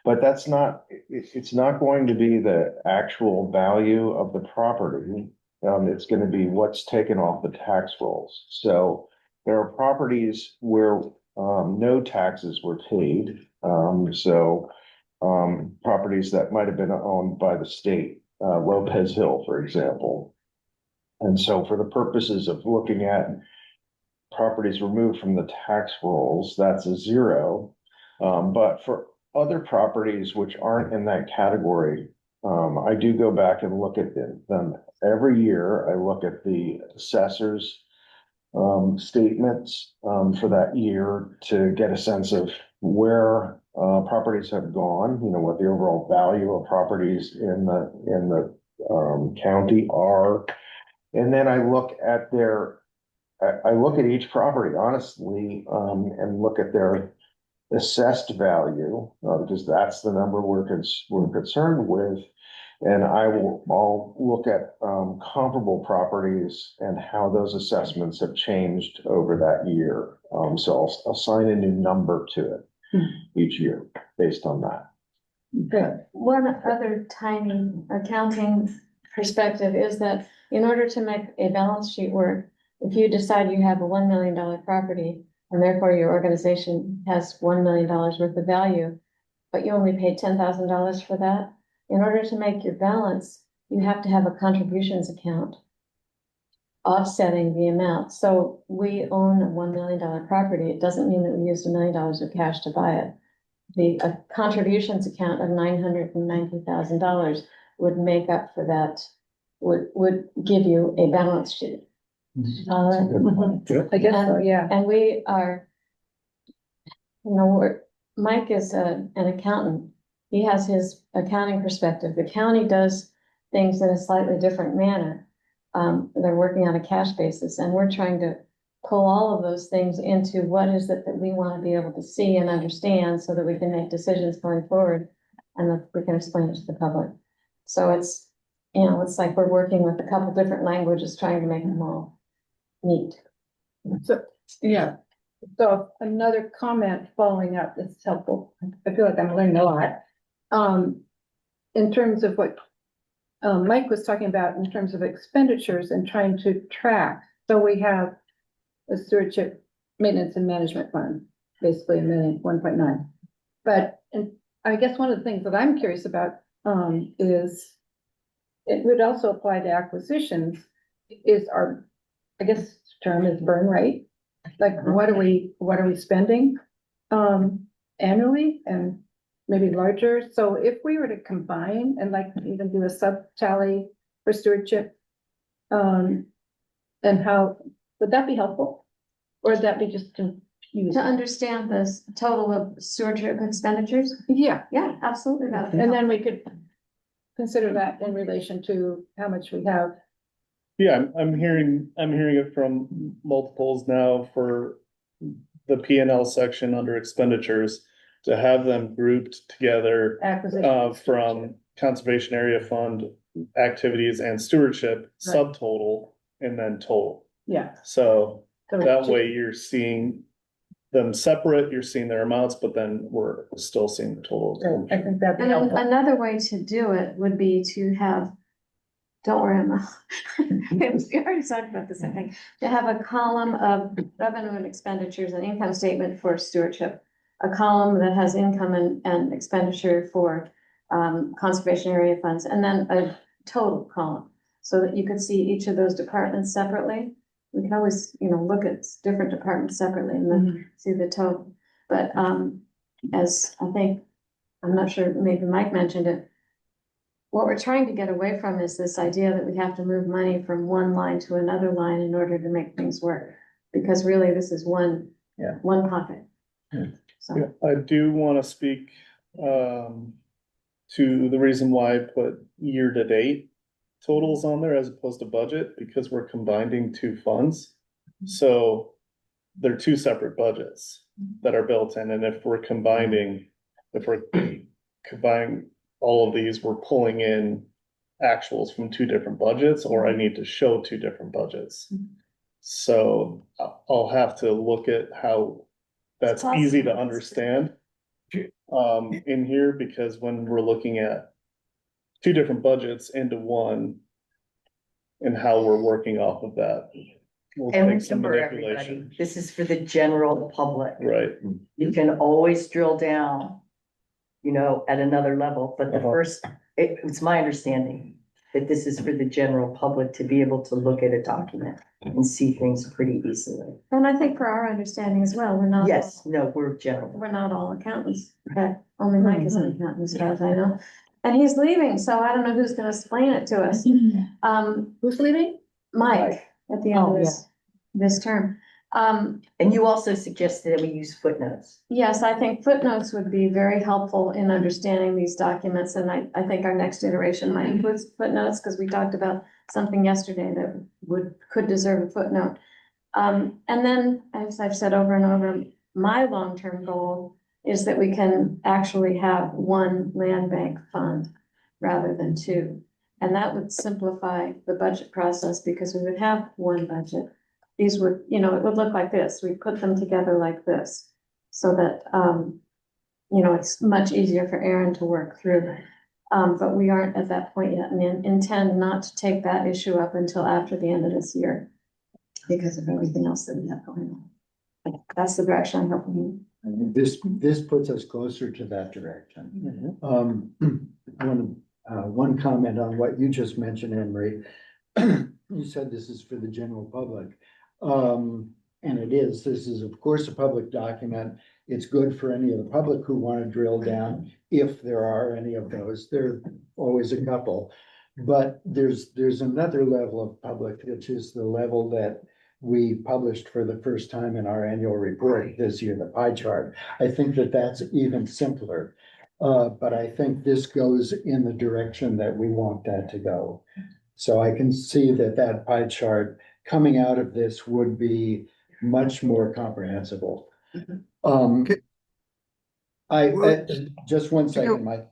But it's not going to be the actual value of the property. It's going to be what's taken off the tax rolls. So there are properties where no taxes were paid. Properties that might have been owned by the state, Lopez Hill, for example. And so for the purposes of looking at properties removed from the tax rolls, that's a zero. But for other properties which aren't in that category, I do go back and look at them every year. I look at the assessor's statements for that year to get a sense of where properties have gone, what the overall value of properties in the county are. And then I look at each property honestly, and look at their assessed value, because that's the number we're concerned with. And I'll look at comparable properties and how those assessments have changed over that year. So I'll assign a new number to it each year based on that. Good. One other tiny accounting perspective is that in order to make a balance sheet work, if you decide you have a $1 million property and therefore your organization has $1 million worth of value, but you only paid $10,000 for that, in order to make your balance, you have to have a contributions account offsetting the amount. So we own a $1 million property. It doesn't mean that we used $1 million of cash to buy it. The contributions account of $990,000 would make up for that, would give you a balance sheet. I guess so, yeah. And we are, Mike is an accountant. He has his accounting perspective. The county does things in a slightly different manner. They're working on a cash basis, and we're trying to pull all of those things into what is it that we want to be able to see and understand so that we can make decisions going forward and that we can explain it to the public. So it's like we're working with a couple different languages trying to make them all neat. So, yeah. So another comment following up that's helpful. I feel like I'm learning a lot. In terms of what Mike was talking about in terms of expenditures and trying to track. So we have a stewardship maintenance and management fund, basically $1.9. But I guess one of the things that I'm curious about is it would also apply to acquisitions. Is our, I guess term is burn rate. Like what are we spending annually and maybe larger? So if we were to combine and like even do a sub tally for stewardship, and how would that be helpful? Or would that be just confusing? To understand this total of stewardship expenditures? Yeah, Yeah, absolutely. and then we could consider that in relation to how much we have. Yeah, I'm hearing it from multiples now for the P&L section under expenditures to have them grouped together Acquisition. from conservation area fund activities and stewardship Right. subtotal and then total. Yeah. So So that way you're seeing them separate, you're seeing their amounts, but then we're still seeing the total. I think that'd be And helpful. another way to do it would be to have, don't worry, Emma. We already talked about this, I think, to have a column of revenue and expenditures and income statement for stewardship. A column that has income and expenditure for conservation area funds, and then a total column. So that you could see each of those departments separately. We can always, look at different departments separately and then see the total. But as I think, I'm not sure, maybe Mike mentioned it, what we're trying to get away from is this idea that we have to move money from one line to another line in order to make things work. Because really, this is one pocket. So. Yeah, I do want to speak to the reason why I put year-to-date totals on there as opposed to budget, because we're combining two funds. So they're two separate budgets that are built in, and if we're combining all of these, we're pulling in actuals from two different budgets, or I need to show two different budgets. So I'll have to look at how that's easy to understand in here, because when we're looking at two different budgets into one and how we're working off of that, We'll And take some remember, everybody, manipulation. this is for the general public. Right, You can always drill down, at another level, but the first, it's my understanding that this is for the general public to be able to look at a document and see things pretty easily. And I think for our understanding as well, Yes, no, we're general. we're not all accountants. Only Mike is an accountant as far as I know. And he's leaving, so I don't know who's gonna explain it to us. Who's leaving? Mike, at the end Oh, of this term. And you also suggested that we use footnotes. Yes, I think footnotes would be very helpful in understanding these documents, and I think our next iteration might include footnotes, because we talked about something yesterday that could deserve a footnote. And then, as I've said over and over, my long-term goal is that we can actually have one land bank fund rather than two. And that would simplify the budget process, because we would have one budget. These would, it would look like this. We put them together like this, so that, it's much easier for Aaron to work through. But we aren't at that point yet, and intend not to take that issue up until after the end of this year, because of everything else that we have going on. That's the direction I'm hoping. This puts us closer to that direction. One comment on what you just mentioned, Anne Marie. You said this is for the general public. And it is. This is, of course, a public document. It's good for any of the public who want to drill down, if there are any of those. There are always a couple. But there's another level of public, which is the level that we published for the first time in our annual report this year, the pie chart. I think that that's even simpler. But I think this goes in the direction that we want that to go. So I can see that pie chart coming out of this would be much more comprehensible. Just one second, Mike,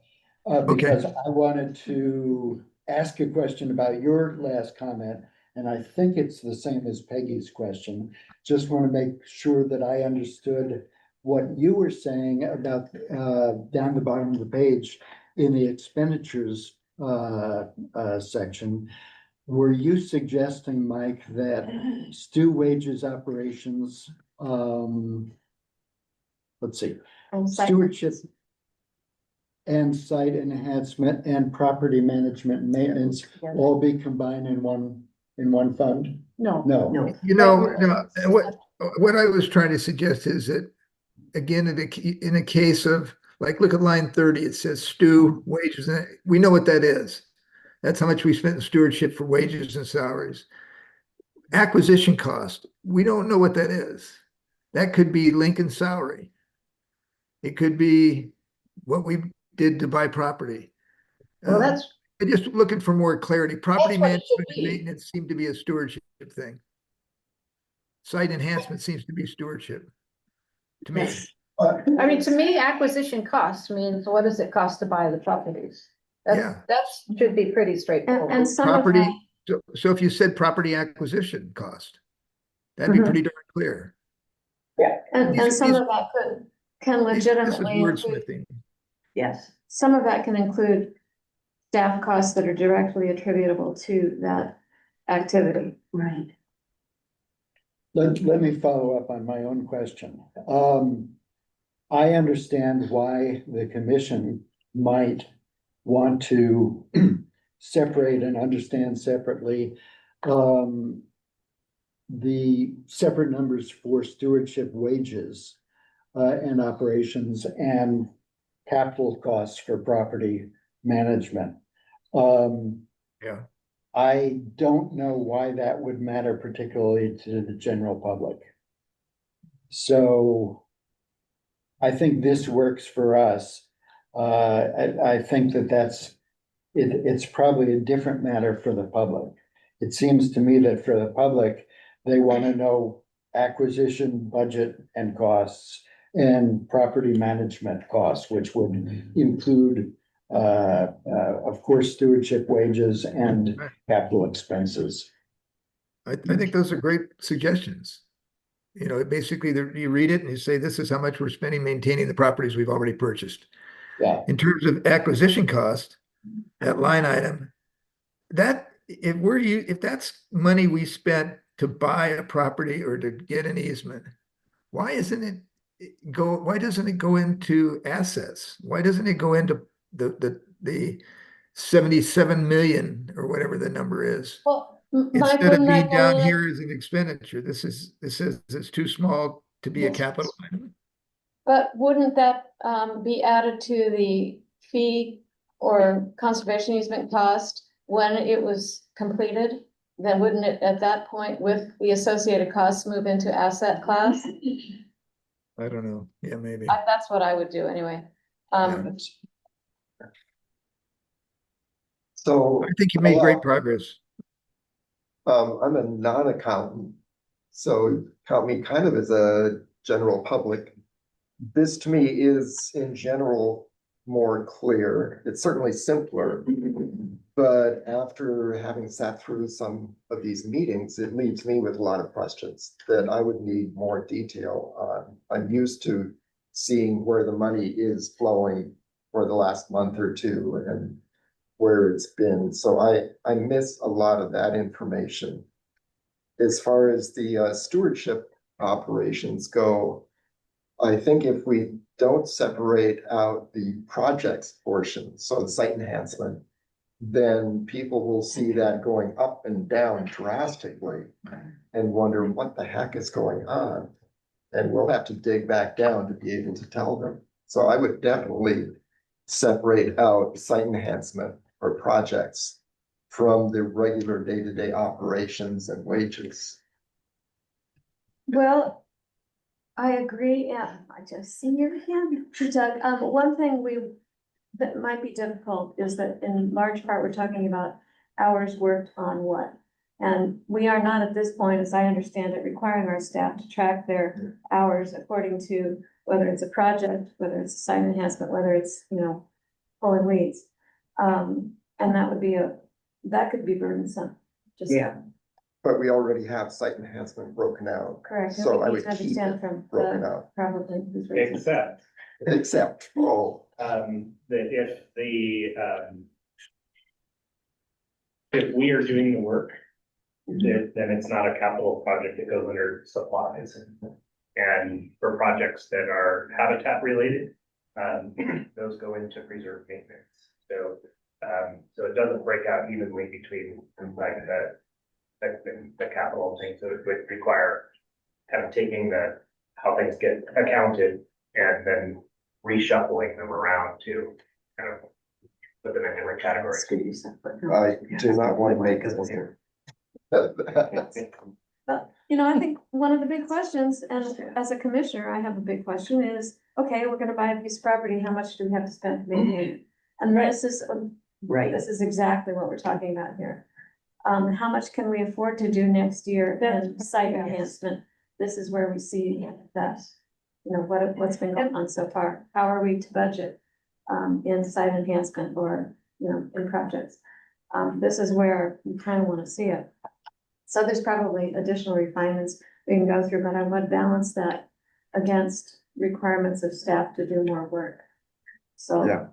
because I wanted to ask a question about your last comment, and I think it's the same as Peggy's question. Just want to make sure that I understood what you were saying about down the bottom of the page in the expenditures section. Were you suggesting, Mike, that stew wages operations, let's see, stewardship and site enhancement and property management maintenance all be combined in one fund? No. No. What I was trying to suggest is that, again, in a case of, like, look at line 30, it says stew wages, and we know what that is. That's how much we spent in stewardship for wages and salaries. Acquisition cost, we don't know what that is. That could be Lincoln's salary. It could be what we did to buy property. Well, I'm just looking for more clarity. Property what it should management and be. maintenance seem to be a stewardship thing. Site enhancement seems to be stewardship to me. I mean, to me, acquisition costs means what does it cost to buy the properties? Yeah. That should be pretty straightforward. And some of Property, that, so if you said property acquisition cost, that'd be pretty darn clear. and some of that can This is legitimately include, wordsmithing. Yes. some of that can include staff costs that are directly attributable to that activity. Right. Let me follow up on my own question. I understand why the commission might want to separate and understand separately the separate numbers for stewardship wages and operations and capital costs for property management. Yeah. I don't know why that would matter particularly to the general public. So I think this works for us. I think it's probably a different matter for the public. It seems to me that for the public, they want to know acquisition, budget and costs and property management costs, which would include of course, stewardship wages and capital expenses. I think those are great suggestions. Basically, you read it and you say, this is how much we're spending maintaining the properties we've already purchased. Yeah. In terms of acquisition cost, that line item, if that's money we spent to buy a property or to get an easement, why why doesn't it go into assets? Why doesn't it go into the 77 million or whatever the number is? Well, Mike, Instead of wouldn't being that go down in? here as an expenditure, this is it's too small to be a capital item. But wouldn't that be added to the fee or conservation easement cost when it was completed? Then wouldn't it at that point with the associated costs move into asset class? I don't know. Yeah, maybe. That's what I would do anyway. So. I think you made great progress. I'm a non-accountant, so count me kind of as a general public. This to me is in general more clear. It's certainly simpler. But after having sat through some of these meetings, it leaves me with a lot of questions that I would need more detail on. I'm used to seeing where the money is flowing for the last month or two and where it's been. So I miss a lot of that information. As far as the stewardship operations go, I think if we don't separate out the projects portion, so the site enhancement, then people will see that going up and down drastically and wonder what the heck is going on. And we'll have to dig back down to be able to tell them. So I would definitely separate out site enhancement or projects from the regular day-to-day operations and wages. Well, I agree. Yeah, I just see your hand, Doug. One thing that might be difficult is that in large part, we're talking about hours worked on what? And we are not at this point, as I understand it, requiring our staff to track their hours according to whether it's a project, whether it's a site enhancement, whether it's, pulling weeds. And that could be burdensome. Just But we already have site enhancement broken out. correct. So We I need would to keep understand it from broken the out, probably who's raising it. except, That if we are doing the work, then it's not a capital project that goes under supplies. And for projects that are habitat related, those go into preserve maintenance. So it doesn't break out evenly between like the capital things. So it would require kind of taking how things get accounted and then reshuffling them around to kind of put them in different categories. I do not want to make this here. But, I think one of the big questions, and as a commissioner, I have a big question is, okay, we're gonna buy a piece of property, how much do we have to spend to maintain it? And this is exactly what we're talking about here. How much can we afford to do next year in site enhancement? This is where we see that, what's been going on so far. How are we to budget in site enhancement or, in projects? This is where we kind of want to see it. So there's probably additional refinements we can go through, but I would balance that against requirements of staff to do more work. So Yeah.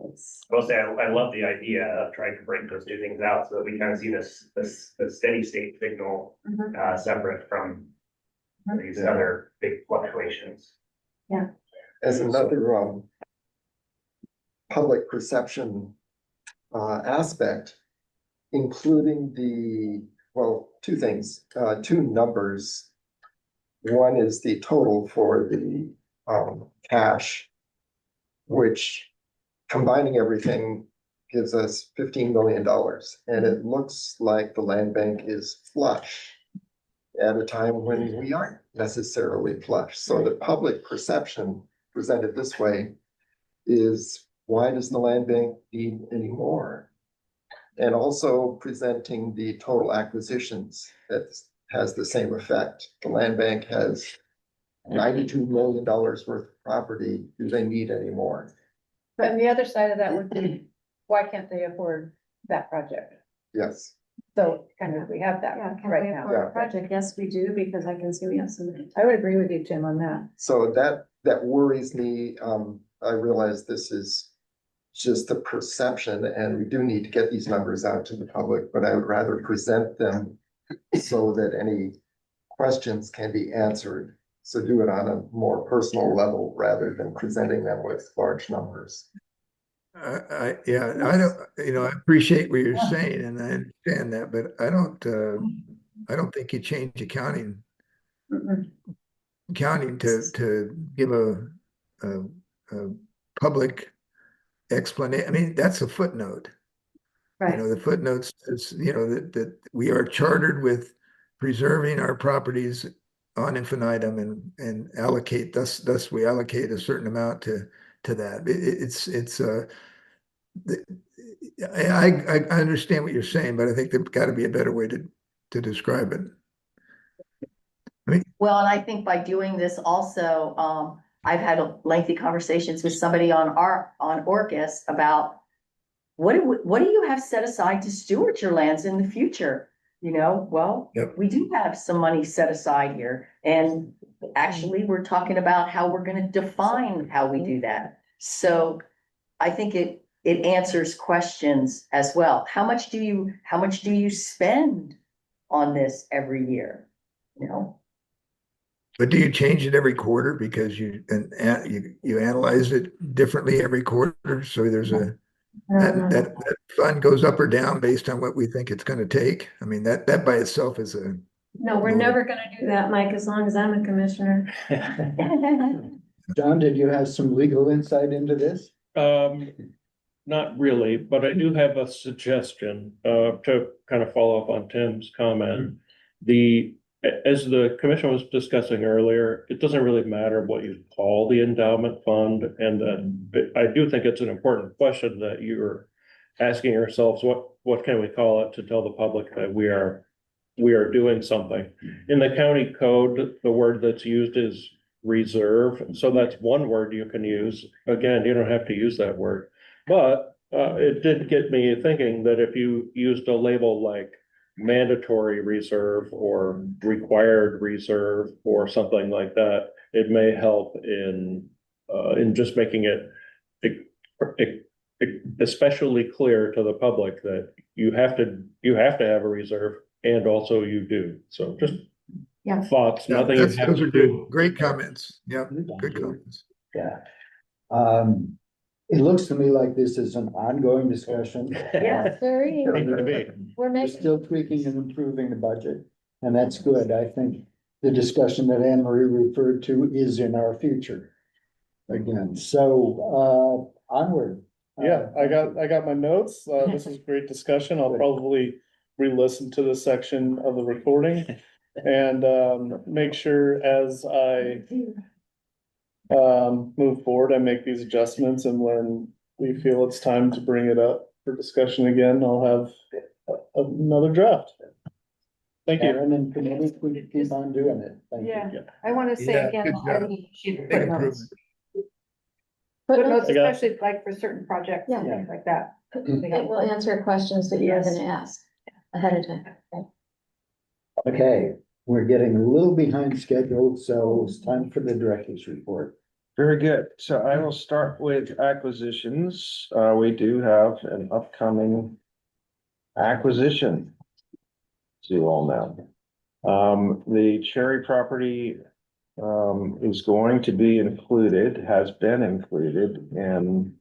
I'll say I love the idea of trying to break those two things out so that we kind of see this steady state signal separate from these other big fluctuations. As another public perception aspect, including two things, two numbers. One is the total for the cash, which combining everything gives us $15 million. And it looks like the land bank is flush at a time when we aren't necessarily flush. So the public perception presented this way is, why does the land bank need any more? And also presenting the total acquisitions that has the same effect. The land bank has $92 million worth of property. Do they need any more? But the other side of that would be, why can't they afford that project? Yes. So kind of, we have that can right we now. afford a project? Yes, we do, because I can see we have some. I would agree with you, Tim, on that. So that worries me. I realize this is just the perception, and we do need to get these numbers out to the public, but I would rather present them so that any questions can be answered. So do it on a more personal level rather than presenting them with large numbers. Yeah, I don't, I appreciate what you're saying and I understand that, but I don't think you change accounting to give a, a public explanation. I mean, that's a footnote. Right. The footnotes is, that we are chartered with preserving our properties on infinitum and allocate, thus we allocate a certain amount to that. I understand what you're saying, but I think there's got to be a better way to describe it. Well, and I think by doing this also, I've had lengthy conversations with somebody on Orcas about what do you have set aside to steward your lands in the future? Well, Yep. we do have some money set aside here. And actually, we're talking about how we're going to define how we do that. So I think it answers questions as well. How much do you spend on this every year? But do you change it every quarter because you analyze it differently every quarter? So there's that fund goes up or down based on what we think it's going to take. I mean, that by itself is a. No, we're never gonna do that, Mike, as long as I'm a commissioner. John, did you have some legal insight into this? Not really, but I do have a suggestion, to kind of follow up on Tim's comment. As the commission was discussing earlier, it doesn't really matter what you call the endowment fund. And I do think it's an important question that you're asking yourselves, what can we call it to tell the public that we are doing something? In the county code, the word that's used is reserve. So that's one word you can use. Again, you don't have to use that word, but it did get me thinking that if you used a label like mandatory reserve or required reserve or something like that, it may help in just making it especially clear to the public that you have to have a reserve, and also you do. So just thoughts, nothing. Those are good, great comments. Yeah, good comments. Yeah. It looks to me like this is an ongoing discussion. Yeah. We're still tweaking and improving the budget, and that's good. I think the discussion that Anne Marie referred to is in our future. Again, so onward. Yeah, I got my notes. This was a great discussion. I'll probably re-listen to this section of the recording and make sure as I move forward, I make these adjustments, and when we feel it's time to bring it up for discussion again, I'll have another draft. Thank you. Aaron and committee, we keep on doing it. Thank you. Yeah, I want to say again, good I job. really appreciate Big footnotes. improvement. Footnotes, I got it. especially like for certain projects and Yeah. things like that. It will answer questions that you're gonna ask ahead of time. Okay, we're getting a little behind schedule, so it's time for the director's report. Very good. So I will start with acquisitions. We do have an upcoming acquisition, as you all know. The Cherry property is going to be included, has been included in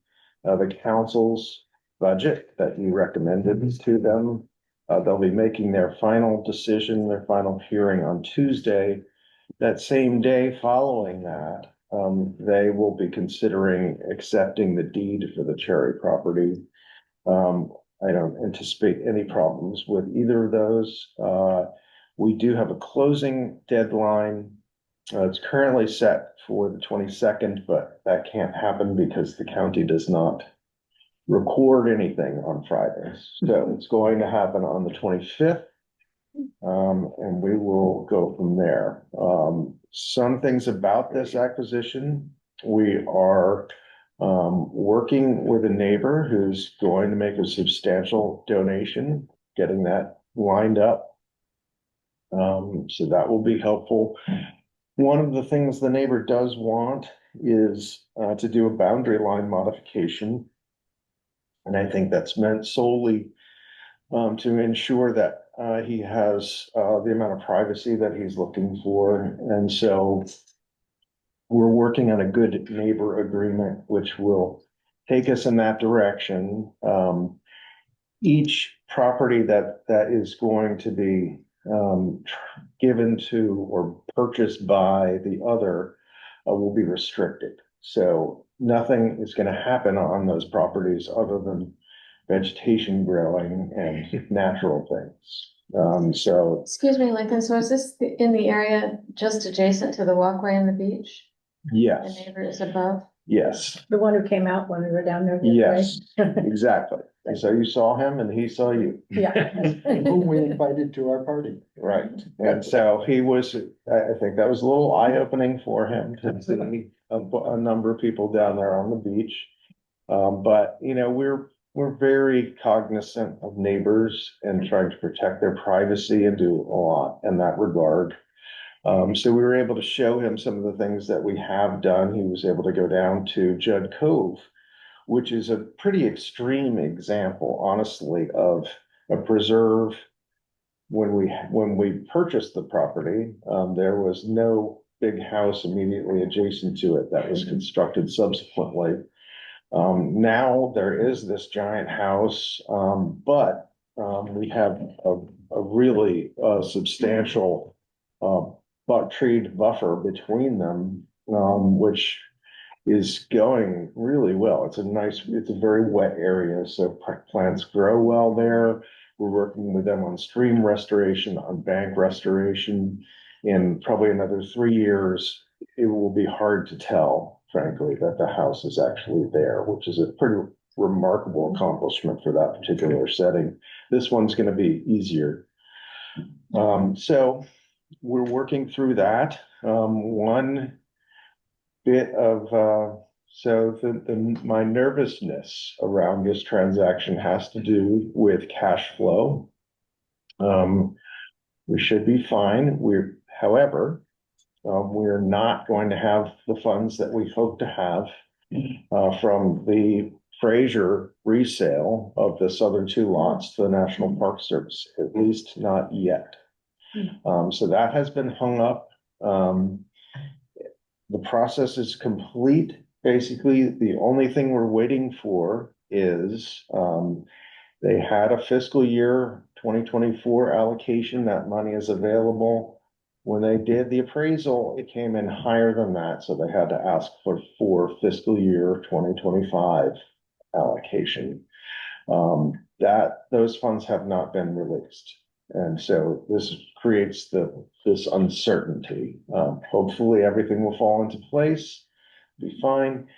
the council's budget that you recommended to them. They'll be making their final decision, their final hearing on Tuesday. That same day following that, they will be considering accepting the deed for the Cherry property. I don't anticipate any problems with either of those. We do have a closing deadline. It's currently set for the 22nd, but that can't happen because the county does not record anything on Fridays. So it's going to happen on the 25th. And we will go from there. Some things about this acquisition, we are working with a neighbor who's going to make a substantial donation, getting that lined up. So that will be helpful. One of the things the neighbor does want is to do a boundary line modification. And I think that's meant solely to ensure that he has the amount of privacy that he's looking for. And so we're working on a good neighbor agreement, which will take us in that direction. Each property that is going to be given to or purchased by the other will be restricted. So nothing is going to happen on those properties other than vegetation growing and natural things. So Excuse me, Lincoln, so is this in the area just adjacent to the walkway and the beach? The yes, neighbors above? yes, The one who came out when we were down there. the other yes, day. exactly. And so you saw him and he saw you. Yeah. Whom we invited to our party. Right, and so he was, I think that was a little eye-opening for him to see a number of people down there on the beach. But, you know, we're very cognizant of neighbors and trying to protect their privacy and do a lot in that regard. So we were able to show him some of the things that we have done. He was able to go down to Judd Cove, which is a pretty extreme example, honestly, of a preserve. When we purchased the property, there was no big house immediately adjacent to it that was constructed subsequently. Now there is this giant house, but we have a really substantial treed buffer between them, which is going really well. It's a very wet area, so plants grow well there. We're working with them on stream restoration, on bank restoration. In probably another 3 years, it will be hard to tell, frankly, that the house is actually there, which is a pretty remarkable accomplishment for that particular setting. This one's going to be easier. So we're working through that. One bit of my nervousness around this transaction has to do with cash flow. We should be fine. However, we're not going to have the funds that we hope to have from the Fraser resale of this other 2 lots to the National Park Service, at least not yet. So that has been hung up. The process is complete. Basically, the only thing we're waiting for is they had a fiscal year 2024 allocation. That money is available. When they did the appraisal, it came in higher than that, so they had to ask for fiscal year 2025 allocation. Those funds have not been released. And so this creates this uncertainty. Hopefully everything will fall into place, be fine.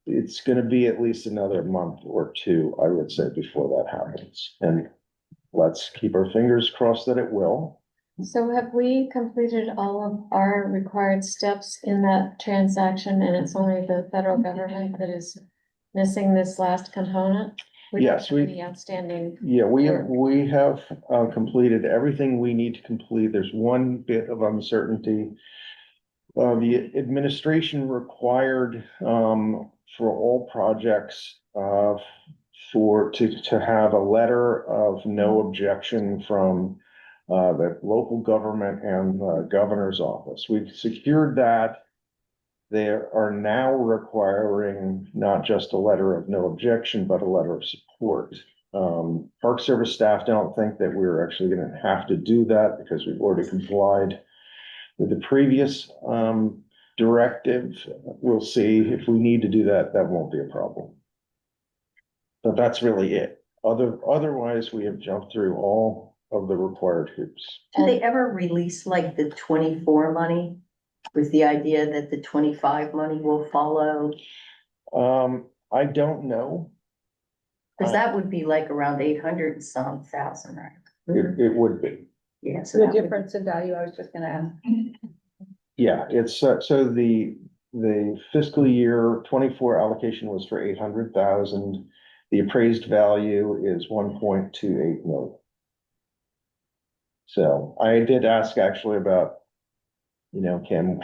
It's going to be at least another month or 2, I would say, before that happens. And let's keep our fingers crossed that it will. So have we completed all of our required steps in that transaction, and it's only the federal government that is missing this last component? Yes, Any outstanding? Yeah, we have completed everything we need to complete. There's one bit of uncertainty. The administration required for all projects to have a letter of no objection from the local government and the governor's office. We've secured that. They are now requiring not just a letter of no objection, but a letter of support. Park Service staff don't think that we're actually going to have to do that because we've already complied with the previous directive. We'll see if we need to do that. That won't be a problem. But that's really it. Otherwise, we have jumped through all of the required hoops. Do they ever release like the 24 money with the idea that the 25 money will follow? I don't know. Because that would be like around 800 and some thousand, right? It would be. Yeah. So The that would- difference in value, I was just gonna ask. Yeah, it's so the fiscal year 24 allocation was for 800,000. The appraised value is 1.28 million. So I did ask actually about, can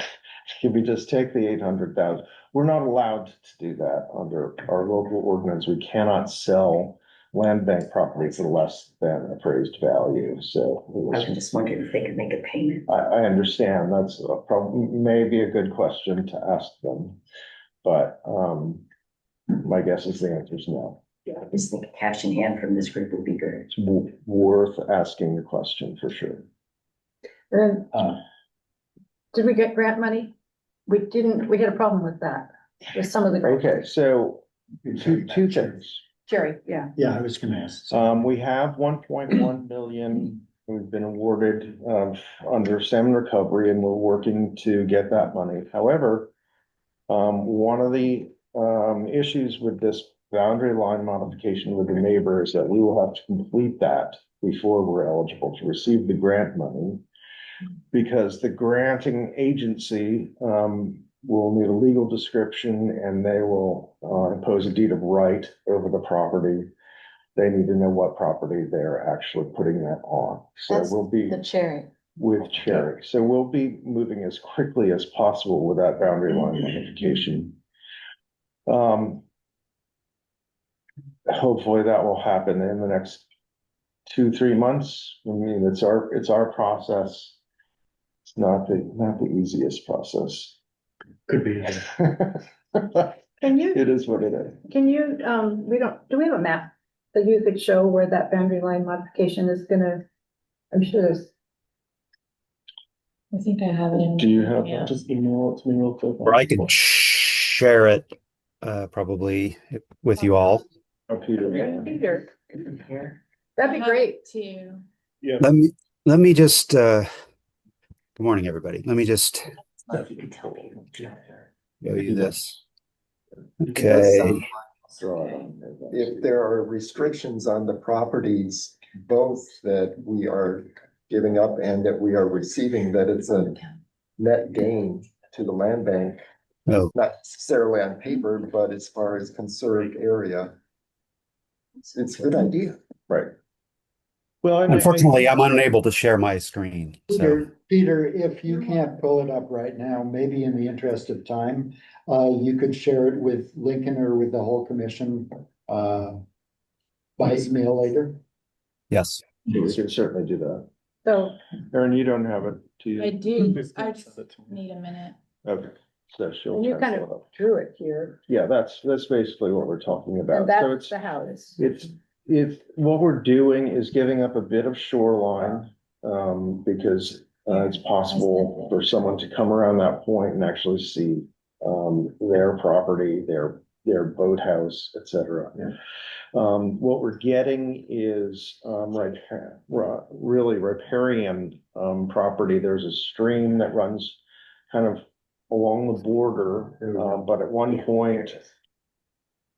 we just take the 800,000? We're not allowed to do that under our local ordinance. We cannot sell land bank property for less than appraised value, so. it I was- was just wondering if they could make a payment. I understand, that's a maybe a good question to ask them, but, my guess is the answer is no. Yeah, I just think cash in hand from this group would be good. It's worth asking the question for sure. And did we get grant money? We didn't, we had a problem with that, with some of the. Okay, so two things. Jerry, yeah. Yeah, I was gonna ask. We have 1.1 million we've been awarded under salmon recovery, and we're working to get that money. However, one of the issues with this boundary line modification with the neighbor is that we will have to complete that before we're eligible to receive the grant money. Because the granting agency will need a legal description, and they will impose a deed of right over the property. They need to know what property they're actually putting that on. So That's we'll be The cherry. with Cherry. So we'll be moving as quickly as possible with that boundary line modification. Hopefully that will happen in the next 2-3 months. I mean, it's our process. It's not the easiest process. Could be. Can you, It is what it is. do we have a map that you could show where that boundary line modification is gonna, I'm sure there's. I think I have it in. Do you have Yeah. that? Just email it to me real quick. Or I can share it probably with you all. Oh, Peter. Peter, that'd be great. Too. Yeah. Let me just good morning, everybody. Let me just show you this. Okay. If there are restrictions on the properties, both that we are giving up and that we are receiving, that it's a net gain to the land bank. Oh. Not necessarily on paper, but as far as conserved area. It's a good idea. Right. Well, Unfortunately, I'm unable to share my screen. So Peter, if you can't pull it up right now, maybe in the interest of time, you could share it with Lincoln or with the whole commission by email later. yes. we can certainly do that. So, Erin, you don't have it, do you? I do, I Send it to me. need a minute. Okay, so she'll. and you try kind to of pull it up. drew it here, Yeah, that's basically what we're talking about. and So that's the house. It's, what we're doing is giving up a bit of shoreline, because it's possible for someone to come around that point and actually see, their property, their boathouse, et cetera. What we're getting is, really riparian, property. There's a stream that runs kind of along the border, but at one point.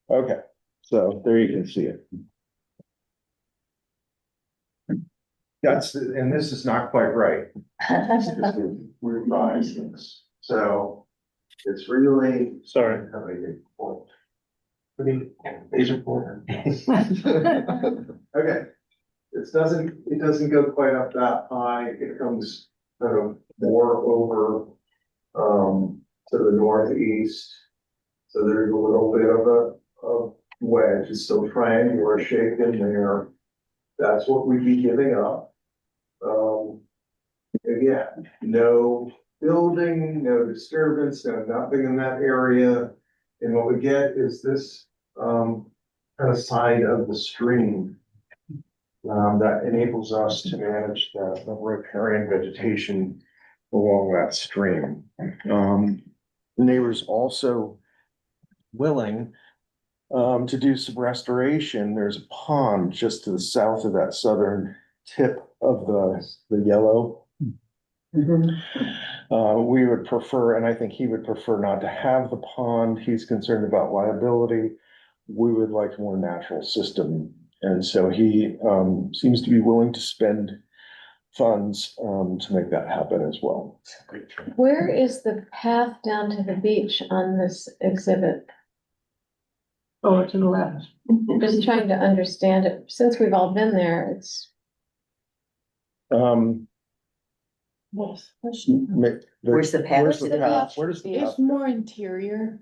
Okay, so there you can see it. That's, and this is not quite right. Revise this. So it's really. Sorry. These are important. Okay. It doesn't go quite up that high. It comes kind of more over, to the northeast. So there's a little bit of a wedge. It's still triangular shape in there. That's what we'd be giving up. Again, no building, no disturbance, no nothing in that area. And what we get is this, kind of side of the stream. That enables us to manage the riparian vegetation along that stream. The neighbors also willing to do some restoration. There's a pond just to the south of that southern tip of the yellow. We would prefer, and I think he would prefer not to have the pond. He's concerned about liability. We would like a more natural system. And so he seems to be willing to spend funds to make that happen as well. Where is the path down to the beach on this exhibit? Oh, to the left. Just trying to understand it. Since we've all been there, it's. Where's the path? Where's the path? Where does the path? It's more interior.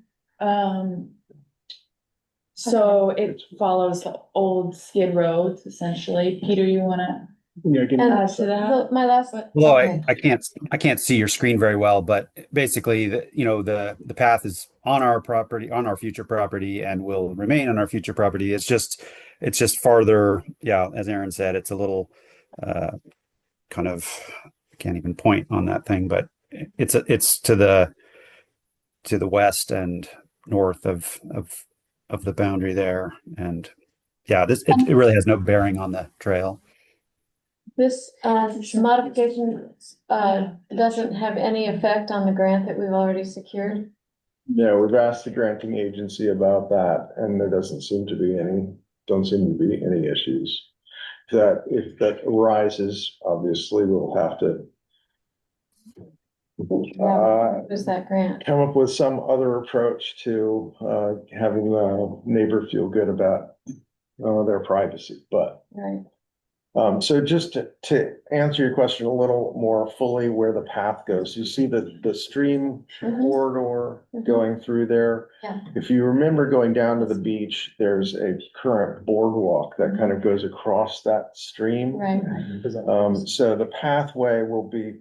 So it follows the old skid roads essentially. Peter, you wanna Yeah, add to that? My last. Well, okay. I can't see your screen very well, but basically the path is on our property, on our future property, and will remain on our future property. It's just farther, yeah, as Aaron said, it's a little kind of, I can't even point on that thing, but it's to the west and north of the boundary there. And yeah, it really has no bearing on the trail. This modification doesn't have any effect on the grant that we've already secured? No, we've asked the granting agency about that, and there don't seem to be any issues. That if that arises, obviously we'll have to Who's that grant? come up with some other approach to having the neighbor feel good about their privacy, but Right. so just to answer your question a little more fully, where the path goes, you see the stream corridor going through there. Yeah. If you remember going down to the beach, there's a current boardwalk that kind of goes across that stream. Right. So the pathway will be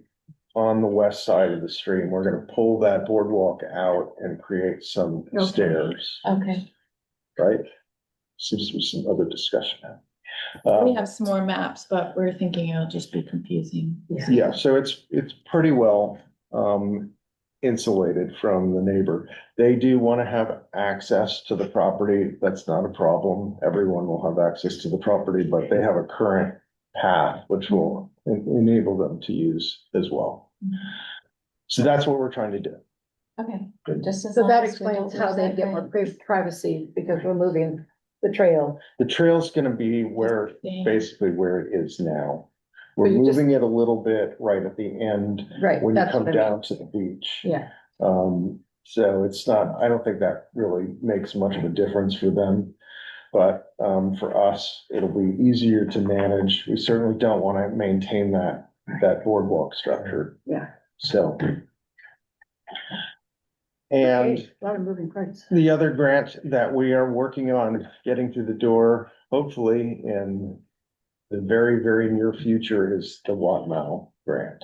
on the west side of the stream. We're gonna pull that boardwalk out and create some stairs, Okay. right? Seems to be some other discussion. We have some more maps, but we're thinking it'll just be confusing. Yeah, so it's pretty well insulated from the neighbor. They do want to have access to the property. That's not a problem. Everyone will have access to the property, but they have a current path which will enable them to use as well. So that's what we're trying to do. Okay. Just as So long that as we don't explains how lose they that get more grant. privacy, because we're moving the trail. The trail's gonna be basically where it is now. We're But you just- moving it a little bit right at the end. Right, When you that's come what I mean. down to the beach. Yeah. So it's not, I don't think that really makes much of a difference for them. But, for us, it'll be easier to manage. We certainly don't want to maintain that boardwalk structure. Yeah. So. And Okay, a lot of moving parts. the other grant that we are working on getting through the door, hopefully in the very, very near future, is the Watt Mile grant.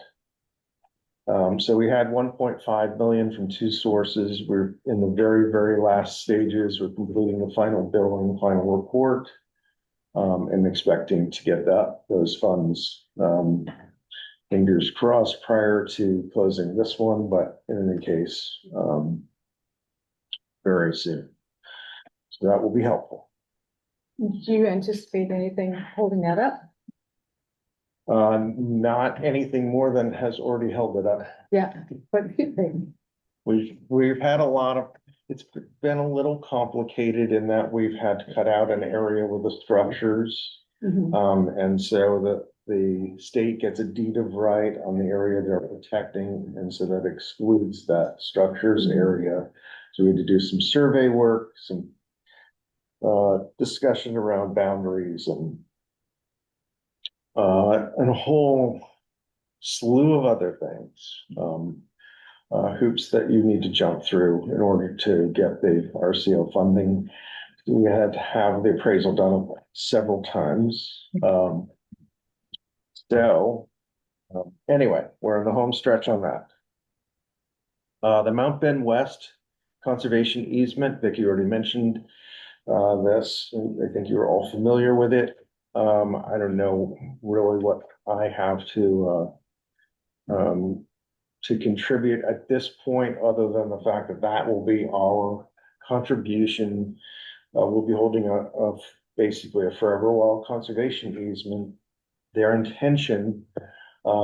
So we had 1.5 million from two sources. We're in the very, very last stages. We're completing the final billing, final report, and expecting to get those funds, fingers crossed, prior to closing this one, but in any case, very soon. So that will be helpful. Do you anticipate anything holding that up? Not anything more than has already held it up. Yeah, what do you think? We've had a lot of, it's been a little complicated in that we've had to cut out an area with the structures. And so the state gets a deed of right on the area they're protecting, and so that excludes that structures area. So we had to do some survey work, some discussion around boundaries and a whole slew of other things. Hoops that you need to jump through in order to get the RCO funding. We had to have the appraisal done several times. Anyway, we're in the home stretch on that. The Mount Ben West Conservation Easement, Vicki already mentioned this. I think you're all familiar with it. I don't know really what I have to contribute at this point, other than the fact that that will be our contribution. We'll be holding basically a forever wild conservation easement. Their intention,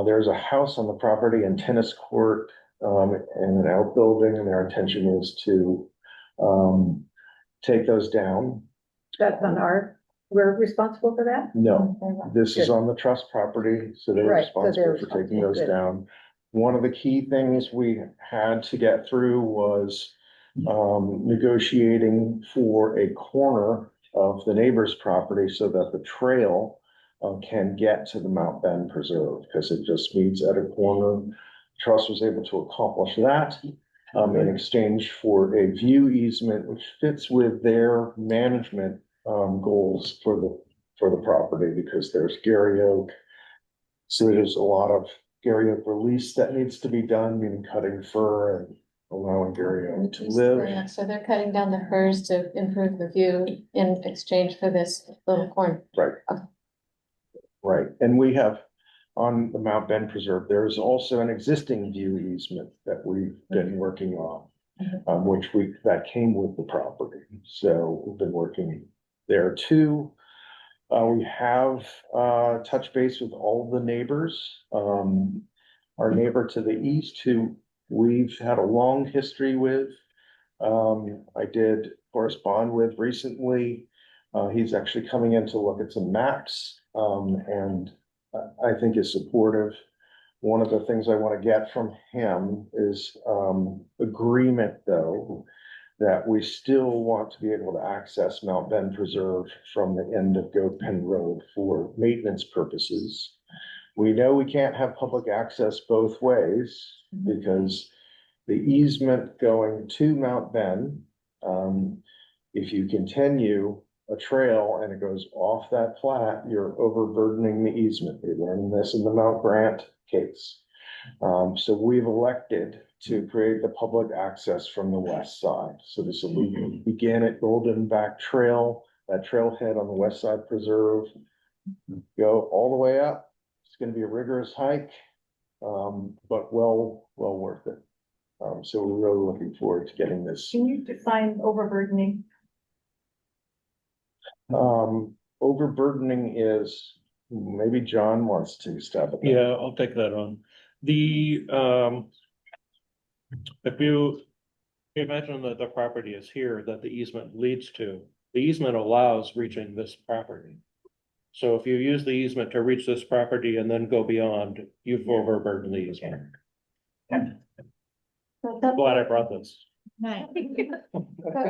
there's a house on the property and tennis court and an outbuilding, and their intention is to take those down. That's on we're responsible for that? No, this is Good. on the trust property, so they're Right, so they're responsible for taking those responsible. Good. down. One of the key things we had to get through was negotiating for a corner of the neighbor's property so that the trail can get to the Mount Ben Preserve, because it just meets at a corner. Trust was able to accomplish that. in exchange for a view easement, which fits with their management goals for the property, because there's Gary Oak. So there's a lot of Gary Oak release that needs to be done, meaning cutting fir and allowing Gary Oak to live. Yeah, so they're cutting down the firs to improve the view in exchange for this little corner. Right. Right, and we have on the Mount Ben Preserve, there's also an existing view easement that we've been working on. That came with the property, so we've been working there too. We have touched base with all the neighbors. Our neighbor to the east, who we've had a long history with, I did correspond with recently. He's actually coming in to look at some maps, and I think is supportive. One of the things I want to get from him is agreement, though, that we still want to be able to access Mount Ben Preserve from the end of Goat Pen Road for maintenance purposes. We know we can't have public access both ways because the easement going to Mount Ben, if you continue a trail and it goes off that plat, you're overburdening the easement. We learned this in the Mount Grant case. So we've elected to create the public access from the west side. So this will begin at Golden Back Trail, that trailhead on the west side preserve, go all the way up. It's going to be a rigorous hike, but well worth it. So we're really looking forward to getting this. Can you define overburdening? Overburdening is, maybe John wants to stab at that. Yeah, I'll take that on. If you imagine that the property is here, that the easement leads to, the easement allows reaching this property. So if you use the easement to reach this property and then go beyond, you've overburdened the easement. Glad I brought this. Nice.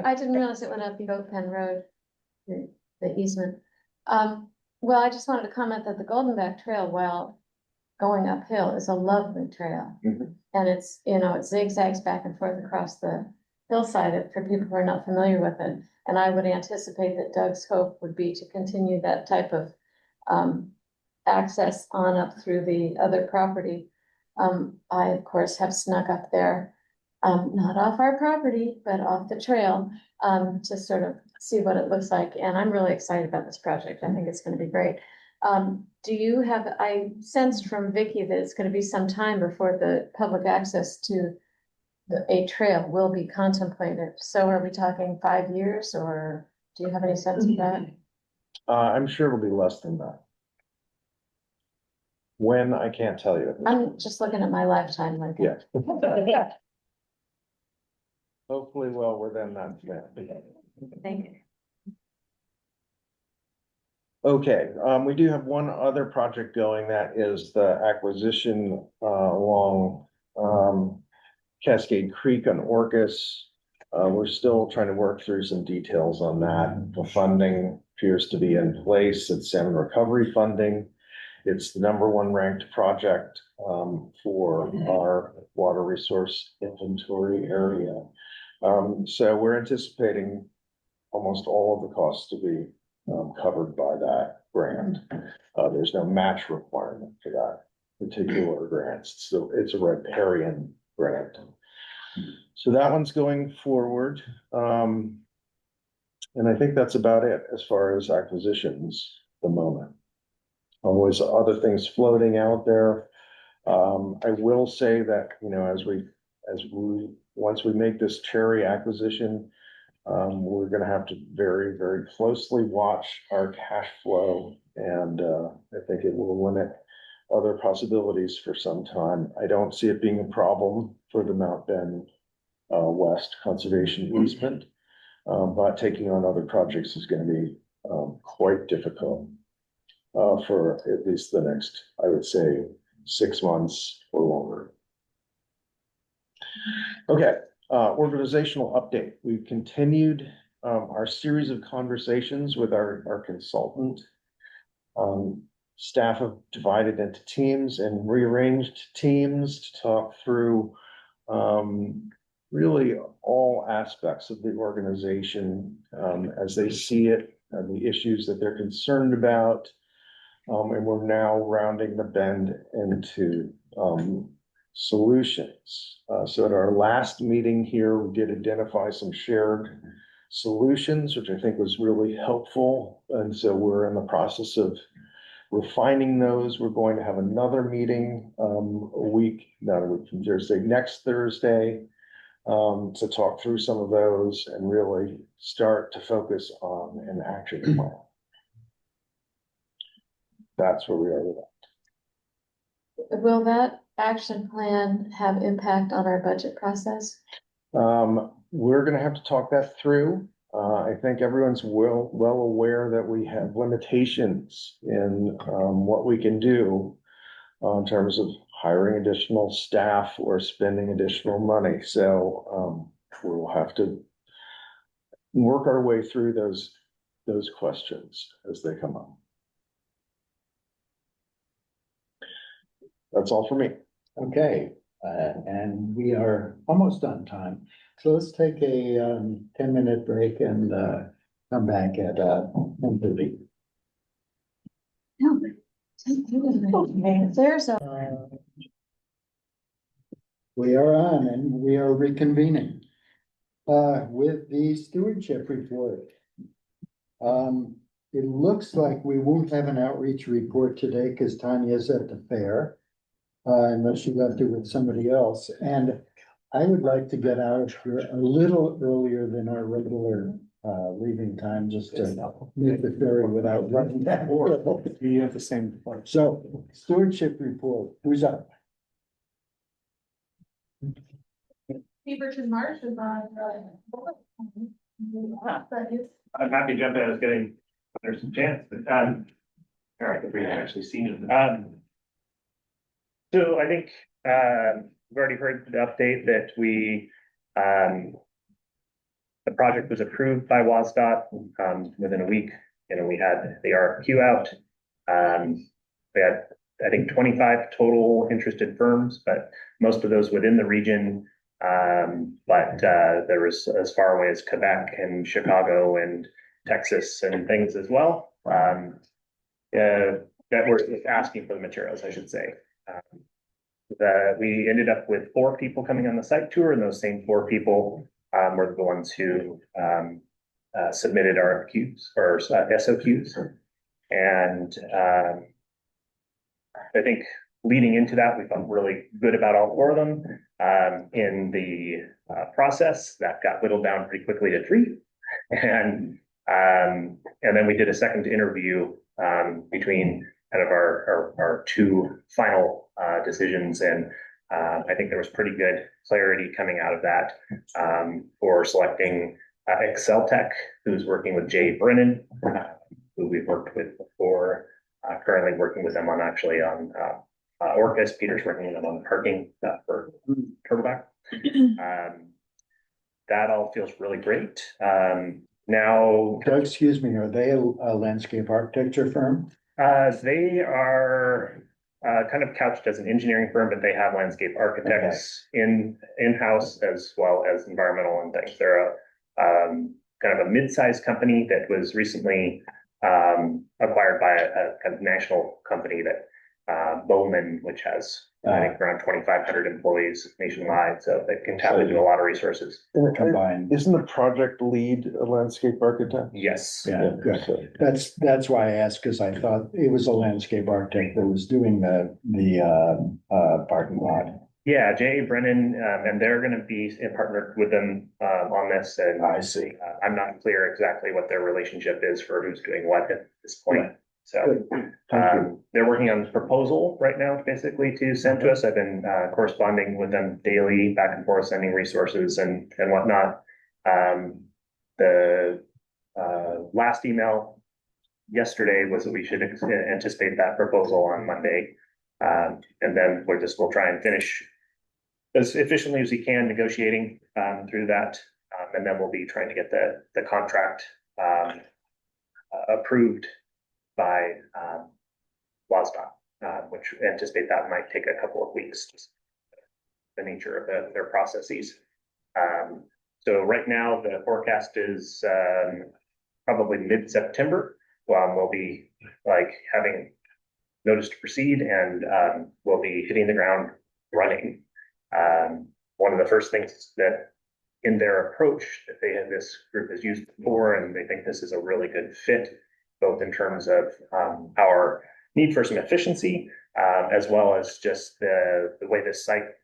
I didn't realize it went up Goat Pen Road, the easement. Well, I just wanted to comment that the Golden Back Trail, while going uphill, is a lovely trail. And it's, it zigzags back and forth across the hillside for people who are not familiar with it. And I would anticipate that Doug's hope would be to continue that type of access on up through the other property. I, of course, have snuck up there, not off our property, but off the trail, to sort of see what it looks like. And I'm really excited about this project. I think it's going to be great. I sensed from Vicky that it's going to be some time before the public access to a trail will be contemplated. So are we talking 5 years, or do you have any sense of that? I'm sure it'll be less than that. When, I can't tell you. I'm just looking at my lifetime. Like Yeah. Hopefully well within that. Thank you. Okay, we do have one other project going, that is the acquisition along Cascade Creek on Orcas. We're still trying to work through some details on that. The funding appears to be in place. It's salmon recovery funding. It's the #1 ranked project for our water resource inventory area. So we're anticipating almost all of the costs to be covered by that grant. There's no match requirement for that particular grant. So it's a riparian grant. So that one's going forward. And I think that's about it as far as acquisitions at the moment. Always other things floating out there. I will say that, once we make this Cherry acquisition, we're gonna have to very, very closely watch our cash flow, and I think it will limit other possibilities for some time. I don't see it being a problem for the Mount Ben West Conservation easement, but taking on other projects is gonna be quite difficult for at least the next, I would say, 6 months or longer. Okay. Organizational update. We've continued our series of conversations with our consultant. Staff have divided into teams and rearranged teams to talk through really all aspects of the organization, as they see it, and the issues that they're concerned about. And we're now rounding the bend into, solutions. So at our last meeting here, we did identify some shared solutions, which I think was really helpful. And so we're in the process of refining those. We're going to have another meeting, not a week from Thursday, next Thursday, to talk through some of those and really start to focus on an action plan. That's where we are with that. Will that action plan have impact on our budget process? We're gonna have to talk that through. I think everyone's well aware that we have limitations in what we can do in terms of hiring additional staff or spending additional money. So we'll have to work our way through those questions as they come up. That's all for me. Okay, and we are almost on time. So let's take a 10-minute break and come back at 10:30. There's a. We are on and we are reconvening with the stewardship report. It looks like we won't have an outreach report today because Tanya's at the fair. Unless she left it with somebody else. And I would like to get out of here a little earlier than our regular leaving time, just to meet the ferry without running that hill. You have the same. So stewardship report, who's up? Beaverton Marsh is on. I'm happy to jump in. I was getting, there's some chance, but, all right, if we haven't actually seen it. So I think, we've already heard the update that the project was approved by WSDOT, within a week, and we had the RFQ out. We had, I think, 25 total interested firms, but most of those within the region. But there was as far away as Quebec and Chicago and Texas and things as well. That were asking for the materials, I should say. We ended up with 4 people coming on the site tour, and those same 4 people were the ones who submitted RFQs or SOQs. And I think leading into that, we felt really good about all 4 of them. In the process, that got whittled down pretty quickly to 3. And then we did a second interview between kind of our 2 final decisions, and I think there was pretty good clarity coming out of that for selecting Exceltech, who's working with Jay Brennan, who we've worked with before, currently working with them on Orcas. Peter's working with them on parking for Turtleback. That all feels really great. Now, Excuse me, are they a landscape architecture firm? They are kind of couched as an engineering firm, but they have landscape architects in-house as well as environmental and things. They're kind of a mid-sized company that was recently acquired by a kind of national company that Bowman, which has I think around 2,500 employees nationwide, so they can tap into a lot of resources. Combined. Isn't the project lead a landscape architect? Yes. Yeah, good. That's why I asked, because I thought it was a landscape architect that was doing the parking lot. Yeah, Jay Brennan, and they're going to be partnered with them on this. And I see. I'm not clear exactly what their relationship is for who's doing what at this point. So they're working on this proposal right now, basically, to send to us. I've been corresponding with them daily, back and forth, sending resources and whatnot. The last email yesterday was that we should anticipate that proposal on Monday. And then we'll try and finish as efficiently as we can negotiating through that. And then we'll be trying to get the contract approved by WSDOT, which anticipate that might take a couple of weeks, just the nature of their processes. So right now, the forecast is probably mid-September. We'll be like having notice to proceed, and we'll be hitting the ground running. One of the first things that in their approach that this group has used before, and they think this is a really good fit, both in terms of our need for some efficiency, as well as just the way this site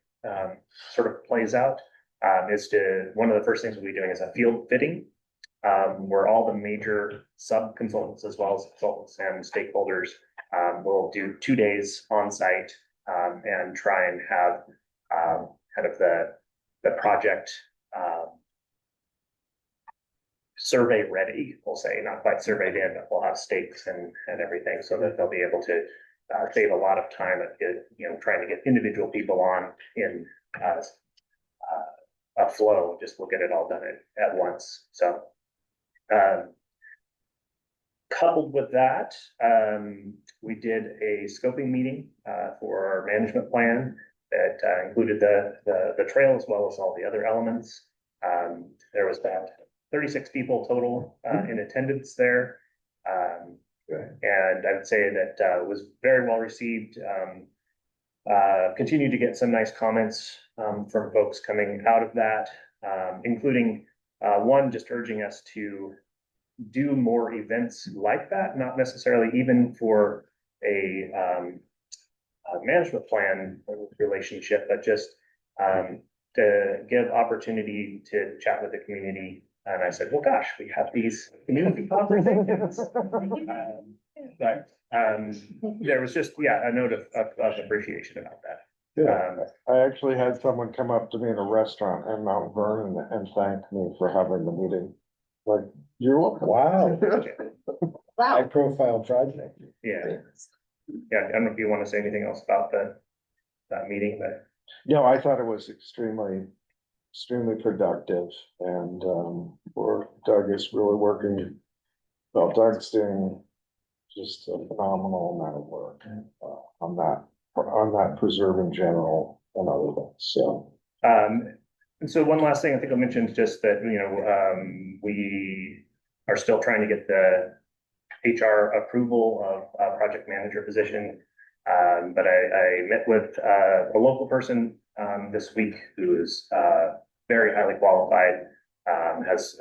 sort of plays out, one of the first things we'll be doing is a field fitting, where all the major sub-consultants as well as consultants and stakeholders will do 2 days on site and try and have kind of the project survey ready, we'll say, not quite surveyed in, but we'll have stakes and everything, so that they'll be able to save a lot of time at trying to get individual people on in a flow, just look at it all done at once. So coupled with that, we did a scoping meeting for our management plan that included the trail as well as all the other elements. There was about 36 people total in attendance there. And I would say that it was very well received. Continued to get some nice comments from folks coming out of that, including one just urging us to do more events like that, not necessarily even for a management plan relationship, but just to give opportunity to chat with the community. And I said, well, gosh, we have these community conversations. But there was just, a note of appreciation about that. Yeah, I actually had someone come up to me in a restaurant in Mount Vernon and thank me for having the meeting. Like, you're welcome. Wow. Wow. High profile project. Yeah. Yeah, I don't know if you want to say anything else about that meeting, but. No, I thought it was extremely productive, and Doug is really working. Well, Doug's doing just a phenomenal amount of work on that preserve in general and other things. So, and so one last thing I think I'll mention is just that we are still trying to get the HR approval of a project manager position. But I met with a local person this week who is very highly qualified, has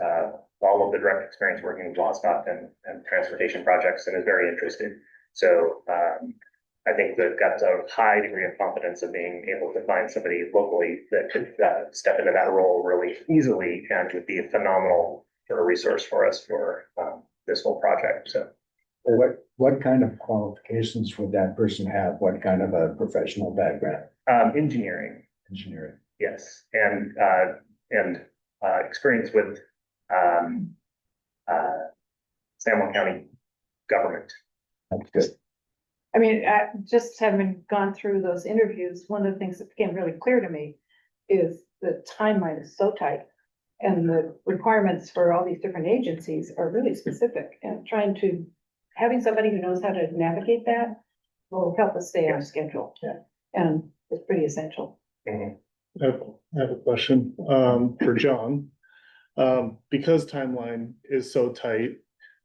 all of the direct experience working with WSDOT and transportation projects, and is very interested. So I think they've got a high degree of confidence of being able to find somebody locally that could step into that role really easily and would be a phenomenal sort of resource for us for this whole project. So. What kind of qualifications would that person have? What kind of a professional background? Engineering. Engineering. Yes, and experience with San Juan County government. That's good. I mean, just having gone through those interviews, one of the things that became really clear to me is the timeline is so tight. And the requirements for all these different agencies are really specific, and having somebody who knows how to navigate that will help us stay on schedule. Yeah. And it's pretty essential. Mm-hmm. I have a question for John. Because timeline is so tight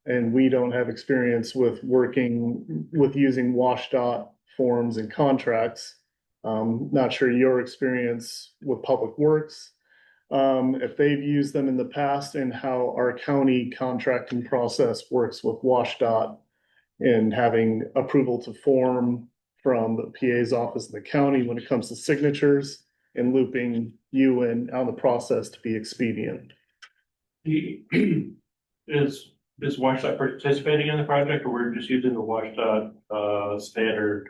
and we don't have experience with using WSDOT forms and contracts, not sure your experience with Public Works, if they've used them in the past, and how our county contracting process works with WSDOT and having approval to form from the PA's office in the county when it comes to signatures, and looping you in on the process to be expedient. Is WSDOT participating in the project, or we're just using the WSDOT standard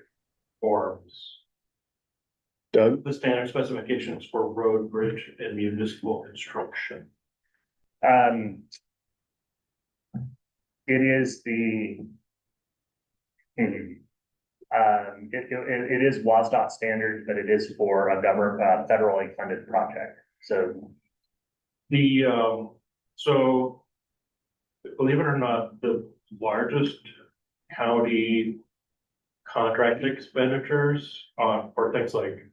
forms? Doug? The standard specifications for road, bridge, and municipal construction. It is it is WSDOT standard, but it is for a federally funded project. So so believe it or not, the largest county contract expenditures for things like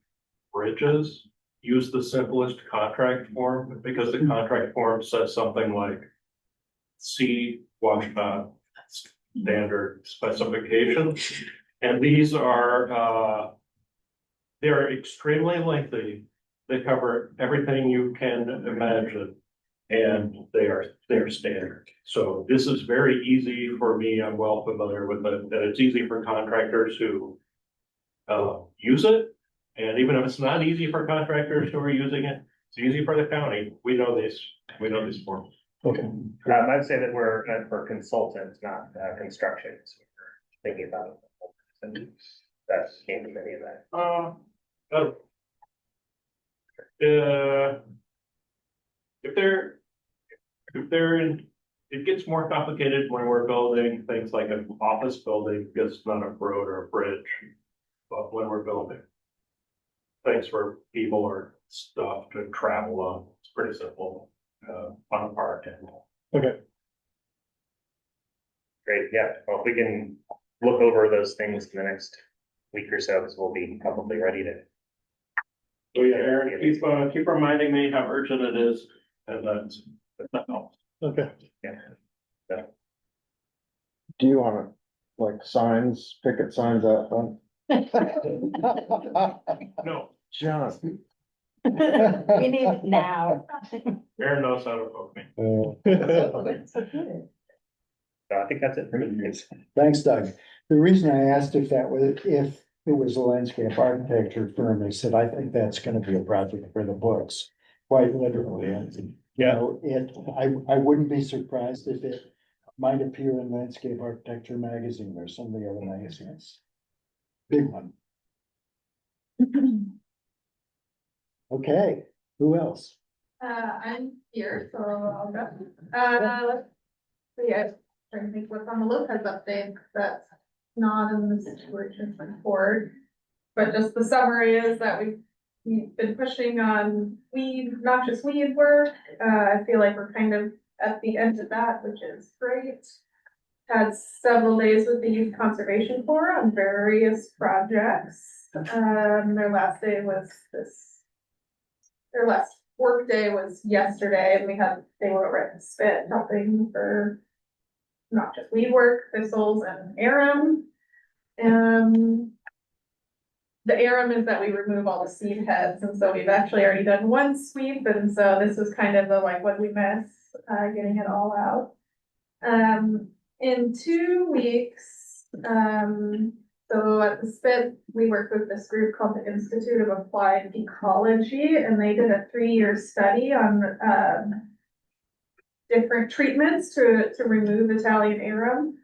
bridges use the simplest contract form, because the contract form says something like C standard specifications. And these are, they're extremely lengthy. They cover everything you can imagine. And they're standard. So this is very easy for me. I'm well familiar with it, and it's easy for contractors who use it. And even if it's not easy for contractors who are using it, it's easy for the county. We know these forms. Okay. I'd say that we're for consultants, not construction. So we're thinking about it. And that came to many of that. It gets more complicated when we're building things like an office building, because it's not a road or a bridge. But when we're building things for people or stuff to travel on, it's pretty simple, on a part. Okay. Great, yeah, well, if we can look over those things in the next week or so, because we'll be probably ready to. So yeah, Aaron, keep reminding me how urgent it is, and that helps. Okay. Yeah. Do you want to, like, signs, picket signs out front? No, John. We need it now. Aaron knows how to poke me. So I think that's it for me. Thanks, Doug. The reason I asked if it was a landscape architecture firm, they said, I think that's gonna be a project for the books, quite literally. And, you know, I wouldn't be surprised if it might appear in Landscape Architecture Magazine or some of the other magazines. Big one. Okay, who else? I'm here, so I'll go. So yeah, trying to think what's on the Lopez update that's not in the situation report. But just the summary is that we've been pushing on noxious weed work. I feel like we're kind of at the end of that, which is great. Had several days with the Youth Conservation Corps on various projects. Their last work day was yesterday, and they were over at the Spit helping for not just weed work, thistles and arum. The arum is that we remove all the seed heads, and so we've actually already done one sweep, and so this was kind of the like what we miss, getting it all out. In 2 weeks, so at the Spit, we work with this group called the Institute of Applied Ecology, and they did a 3-year study on different treatments to remove Italian arum.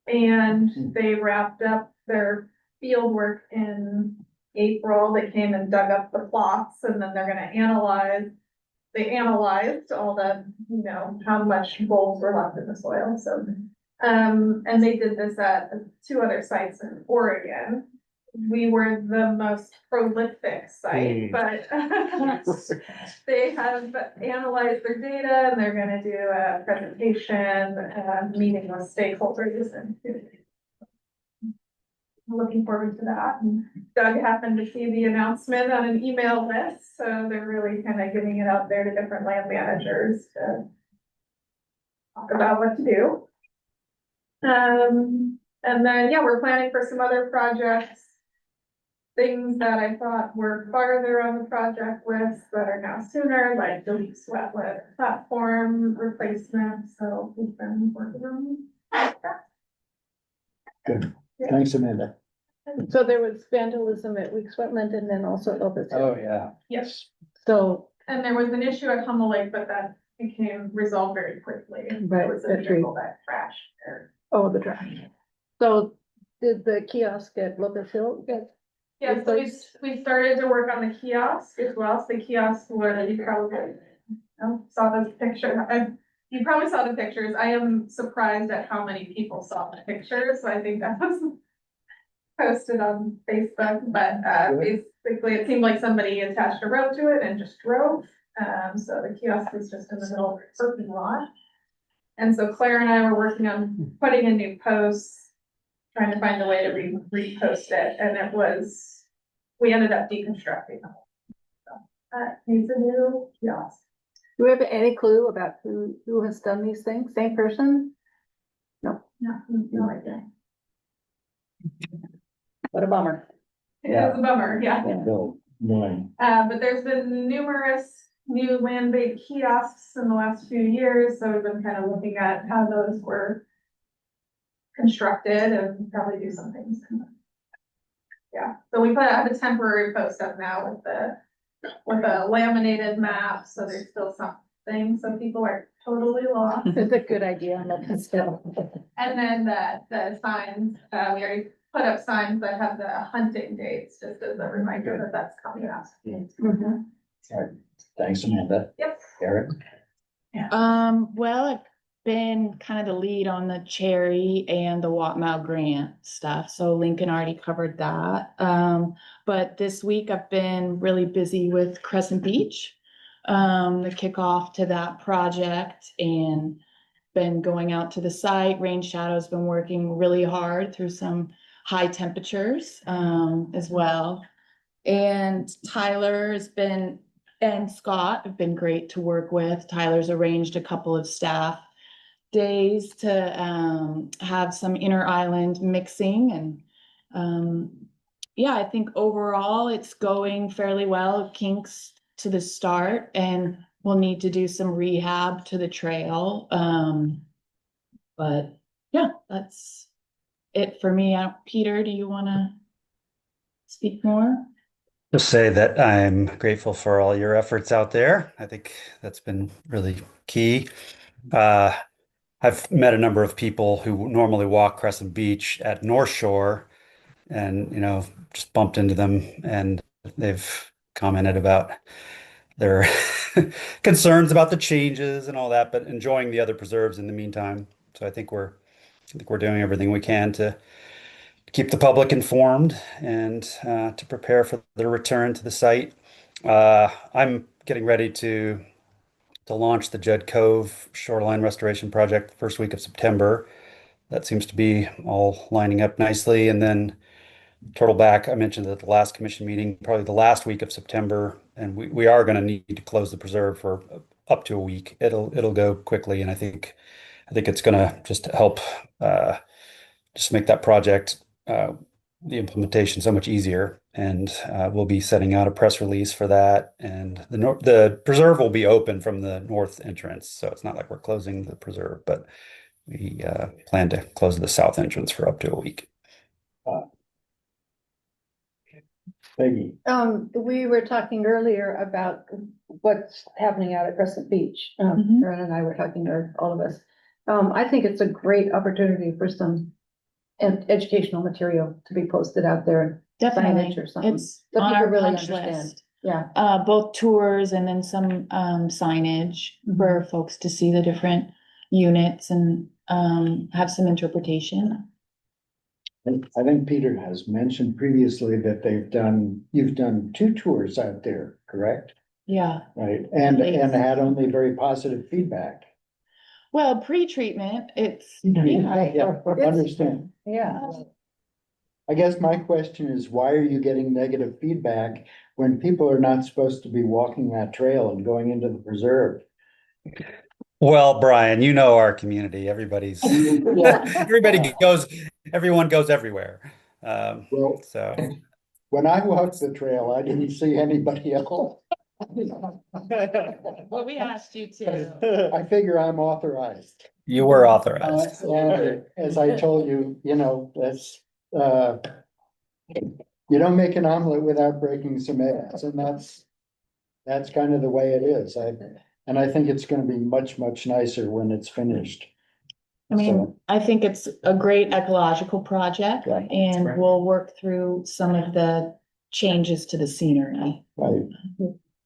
And they wrapped up their field work in April. They came and dug up the plots, and then they're gonna they analyzed all the, how much bulbs were left in the soil, so. And they did this at 2 other sites in Oregon. We were the most prolific site, but they have analyzed their data, and they're gonna do a presentation, meeting with stakeholders, and I'm looking forward to that. And Doug happened to see the announcement on an email list, so they're really kind of getting it out there to different land managers to talk about what to do. And then, yeah, we're planning for some other projects, things that I thought were farther on the project list that are now sooner, like the Leaks Wetland platform replacement. So we've been working on that. Good. Thanks, Amanda. So there was vandalism at Weeks Wetland and then also Lopez Hill. Oh, yeah. Yes. So, And there was an issue at Hummel Lake, but that became resolved very quickly. Right, There was a the tree. vehicle that crashed there. oh, the trash. So did the kiosk at Lopez Hill get? Yeah, so we started to work on the kiosk as well. So the kiosk where you probably saw the picture. You probably saw the pictures. I am surprised at how many people saw the pictures. So I think that was posted on Facebook. But basically, it seemed like somebody attached a rope to it and just drove. So the kiosk was just in the middle of the parking lot. And so Claire and I were working on putting in new posts, trying to find a way to repost it. And we ended up deconstructing them. So needs a new kiosk. Do we have any clue about who has done these things? Same person? No, no idea. What a bummer. It is a bummer, yeah. No, no. But there's been numerous new land-based kiosks in the last few years, so we've been kind of looking at how those were constructed and probably do some things. Yeah, so we have a temporary post up now with a laminated map, so there's still something, so people are totally lost. It's a good idea, but still. And then the signs, we already put up signs that have the hunting dates, just as a reminder that that's coming up. Mhm. All right. Thanks, Amanda. Yep. Eric? Well, I've been kind of the lead on the Cherry and the Watmow grant stuff, so Lincoln already covered that. But this week I've been really busy with Crescent Beach, the kickoff to that project, and been going out to the site. Rain Shadow's been working really hard through some high temperatures, as well. And Tyler has been, and Scott have been great to work with. Tyler's arranged a couple of staff days to have some inner island mixing, and yeah, I think overall it's going fairly well. Kinks to the start, and we'll need to do some rehab to the trail. But yeah, that's it for me. Peter, do you want to speak more? Just say that I'm grateful for all your efforts out there. I think that's been really key. I've met a number of people who normally walk Crescent Beach at North Shore and, just bumped into them, and they've commented about their concerns about the changes and all that, but enjoying the other preserves in the meantime. So I think we're doing everything we can to keep the public informed and to prepare for the return to the site. I'm getting ready to launch the Judd Cove Shoreline Restoration Project the first week of September. That seems to be all lining up nicely. And then Turtleback, I mentioned at the last commission meeting, probably the last week of September, and we are going to need to close the preserve for up to a week. It'll go quickly, and I think it's going to just help just make that project, the implementation so much easier. And we'll be setting out a press release for that. And the preserve will be open from the north entrance, so it's not like we're closing the preserve, but we plan to close the south entrance for up to a week. Peggy? We were talking earlier about what's happening out at Crescent Beach. Erin and I were talking, or all of us. I think it's a great opportunity for some educational material to be posted out there. Definitely. Signage or something. It's So on people our really punch understand. list. Yeah. Both tours and then some signage for folks to see the different units and have some interpretation. I think Peter has mentioned previously that you've done 2 tours out there, correct? Yeah. Right, and had only very positive feedback. Well, pre-treatment, it's, Yeah, understand. Yeah. I guess my question is, why are you getting negative feedback when people are not supposed to be walking that trail and going into the preserve? Well, Brian, you know our community. Everybody goes everywhere. Well, So when I walked the trail, I didn't see anybody else. well, we asked you to. I figure I'm authorized. you were authorized. And as I told you, that's, you don't make an omelet without breaking some eggs, and that's kind of the way it is. And I think it's gonna be much, much nicer when it's finished. I mean, I think it's a great ecological project, and we'll work through some of the changes to the scenery. Right.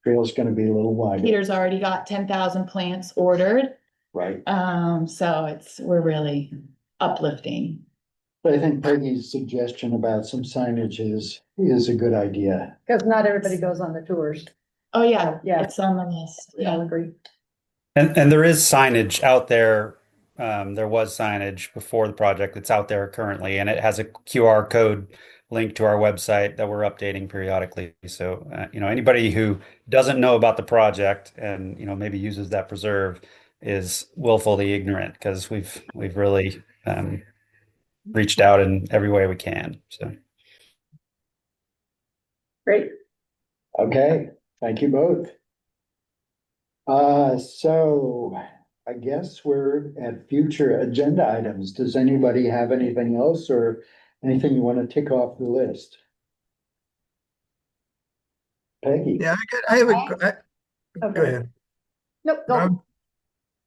Trail's gonna be a little wider. Peter's already got 10,000 plants ordered. Right. So we're really uplifting. But I think Peggy's suggestion about some signage is a good idea. Because not everybody goes on the tours. Oh, yeah, Yeah. it's on the list. I agree. And there is signage out there. There was signage before the project that's out there currently, and it has a QR code link to our website that we're updating periodically. So, anybody who doesn't know about the project and, maybe uses that preserve is willfully ignorant because we've really reached out in every way we can. So. Great. Okay, thank you both. So I guess we're at future agenda items. Does anybody have anything else or anything you want to tick off the list? Peggy? Yeah, I have go ahead. Nope, go.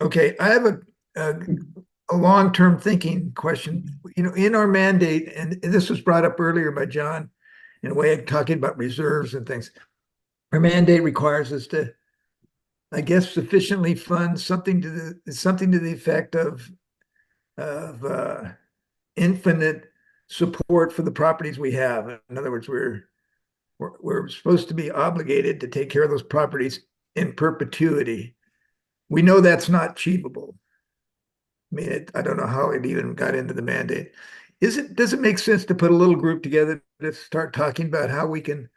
Okay, I have a long-term thinking question. In our mandate, and this was brought up earlier by John, in a way of talking about reserves and things. Our mandate requires us to, I guess, sufficiently fund something to the effect of infinite support for the properties we have. In other words, we're supposed to be obligated to take care of those properties in perpetuity. We know that's not achievable. I mean, I don't know how it even got into the mandate. Does it make sense to put a little group together to start talking about how we can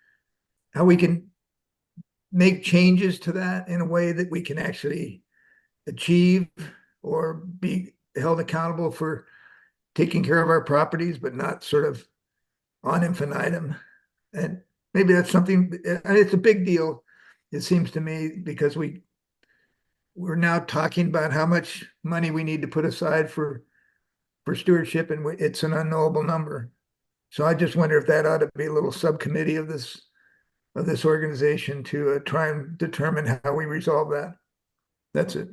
make changes to that in a way that we can actually achieve or be held accountable for taking care of our properties, but not sort of on infinitum? And maybe that's something, and it's a big deal, it seems to me, because we're now talking about how much money we need to put aside for stewardship, and it's an unknowable number. So I just wonder if that ought to be a little subcommittee of this organization to try and determine how we resolve that. That's it.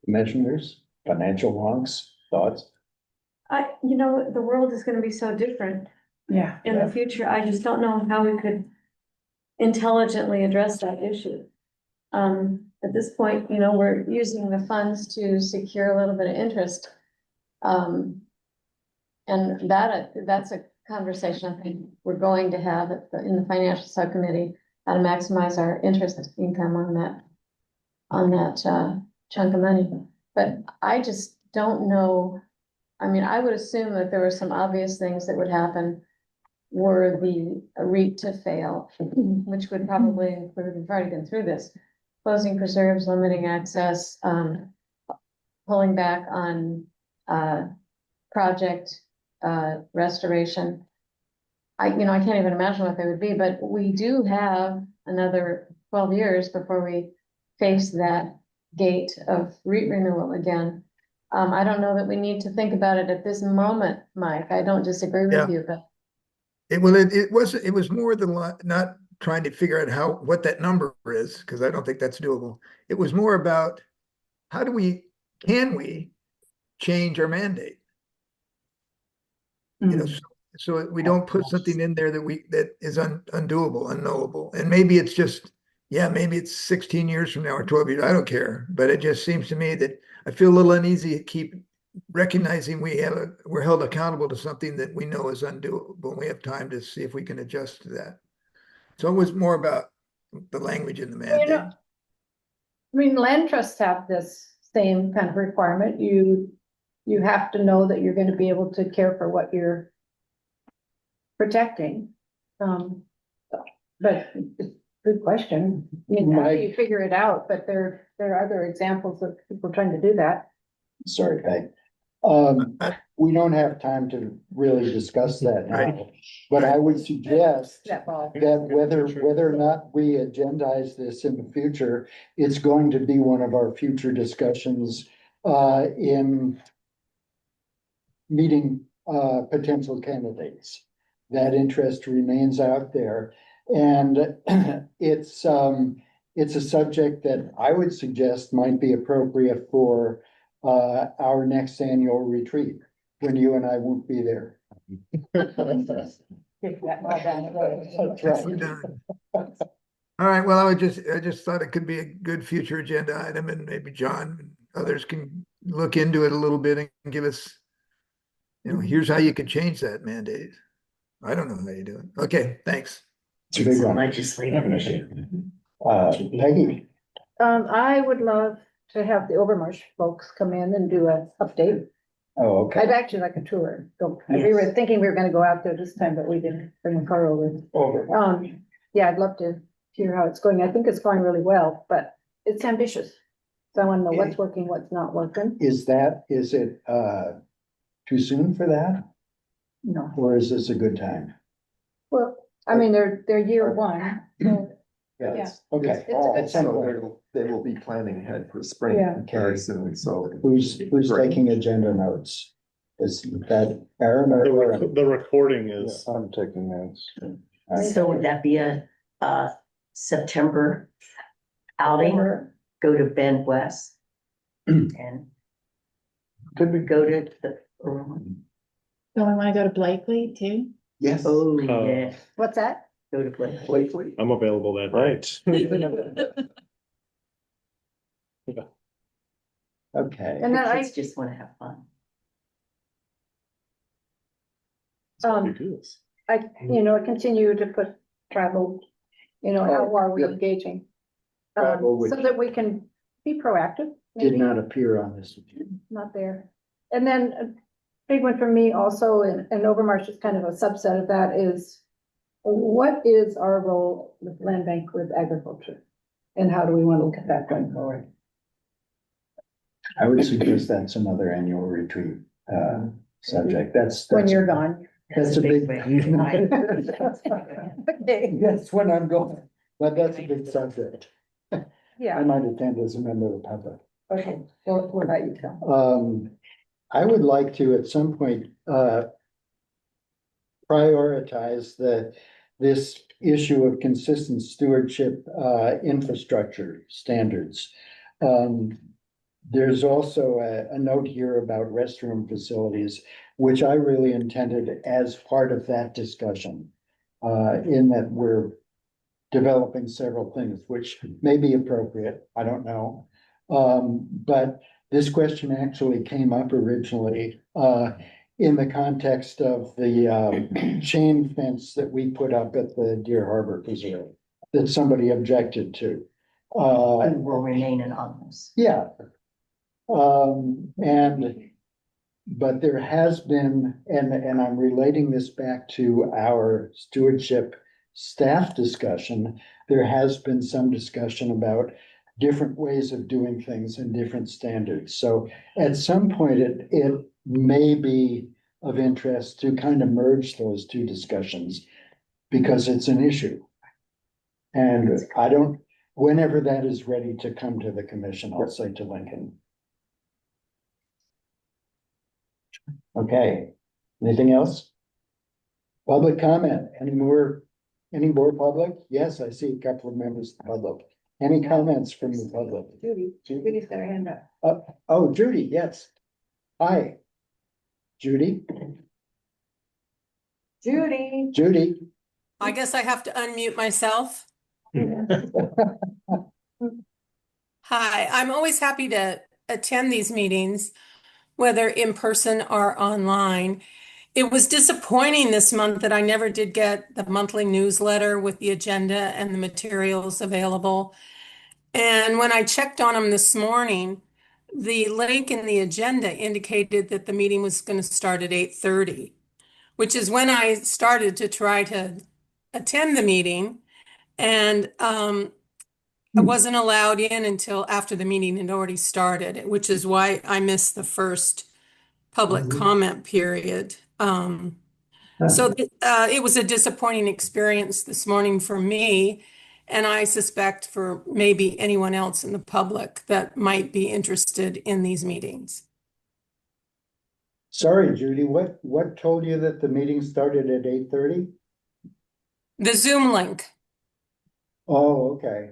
Commissioners, financial wonks, thoughts? The world is gonna be so different Yeah. in the future. I just don't know how we could intelligently address that issue. At this point, we're using the funds to secure a little bit of interest. And that's a conversation I think we're going to have in the financial subcommittee, how to maximize our interest income on that chunk of money. But I just don't know. I mean, I would assume that there were some obvious things that would happen were the REIT to fail, which would probably include, we've already been through this, closing preserves, limiting access, pulling back on project restoration. I can't even imagine what they would be, but we do have another 12 years before we face that gate of REIT renewal again. I don't know that we need to think about it at this moment, Mike. I don't disagree with you, but It was more than not trying to figure out what that number is, because I don't think that's doable. It was more about can we change our mandate? So we don't put something in there that is undoable, unknowable. And maybe it's just, maybe it's 16 years from now or 12 years. I don't care. But it just seems to me that I feel a little uneasy to keep recognizing we're held accountable to something that we know is undoable. We have time to see if we can adjust to that. So it was more about the language in the mandate. Land trusts have this same kind of requirement. You have to know that you're going to be able to care for what you're protecting. But good question. How do you figure it out? But there are other examples of people trying to do that. Sorry, Peg. We don't have time to really discuss that now, but I would suggest that whether or not we agendize this in the future, it's going to be one of our future discussions in meeting potential candidates. That interest remains out there, and it's a subject that I would suggest might be appropriate for our next annual retreat, when you and I won't be there. All right, well, I just thought it could be a good future agenda item, and maybe John and others can look into it a little bit and give us, here's how you can change that mandate. I don't know how you do it. Okay, thanks. It's a big one. Legislative issue. Peggy? I would love to have the Overmarsh folks come in and do an update Oh, okay. I'd actually like a tour. So we Yes. were thinking we were gonna go out there this time, but we didn't bring a car over. Yeah, I'd love to hear how it's going. I think it's going really well, but it's ambitious. So I want to know what's working, what's not working. Is it too soon for that? No. Or is this a good time? Well, I mean, they're year one. So Yes. Okay. It's fall, It's a good so they will be planning ahead for spring Yeah. very soon, so. Who's Great. taking agenda notes? Is that Aaron or The Aaron? the recording is, I'm taking notes. So would that be a September outing? Go to Bend West? And could we go to the? Don't we want to go to Blakely too? Yes. Oh, yeah, What's that? go to Blake. Lately, I'm available that day. Right. Okay. And then The I, kids just wanna have fun. I continue to put travel, how are we Yep. engaging? Travel, which So that we can be proactive, did maybe, not appear on this. not there. And then a big one for me also, and Overmarsh is kind of a subset of that, is what is our role with land bank with agriculture? And how do we want to look at that going forward? I would suggest that's another annual retreat, subject. That's. When you're gone. That's a big. Okay, That's when I'm going, but that's a big subject. I yeah, might attend as a member of the public. okay, well, what about you, Tom? I would like to at some point, prioritize this issue of consistent stewardship, infrastructure standards. There's also a note here about restroom facilities, which I really intended as part of that discussion. In that we're developing several things, which may be appropriate, I don't know. But this question actually came up originally, in the context of the, chain fence that we put up at the Deer Harbor Preserve that somebody objected to. And will remain anonymous. Yeah. But there has been, and I'm relating this back to our stewardship staff discussion, there has been some discussion about different ways of doing things and different standards. So at some point, it may be of interest to kind of merge those two discussions because it's an issue. And whenever that is ready to come to the commission, I'll say to Lincoln. Okay, anything else? Public comment, any more public? Yes, I see a couple of members of the public. Any comments from the public? Judy's got her hand up. Oh, Judy, yes. Hi. Judy? Judy? I guess I have to unmute myself. Hi, I'm always happy to attend these meetings, whether in person or online. It was disappointing this month that I never did get the monthly newsletter with the agenda and the materials available. And when I checked on them this morning, the link in the agenda indicated that the meeting was going to start at 8:30, which is when I started to try to attend the meeting. And I wasn't allowed in until after the meeting had already started, which is why I missed the first public comment period. So it was a disappointing experience this morning for me, and I suspect for maybe anyone else in the public that might be interested in these meetings. Sorry, Judy, what told you that the meeting started at 8:30? The Zoom link. Oh, okay.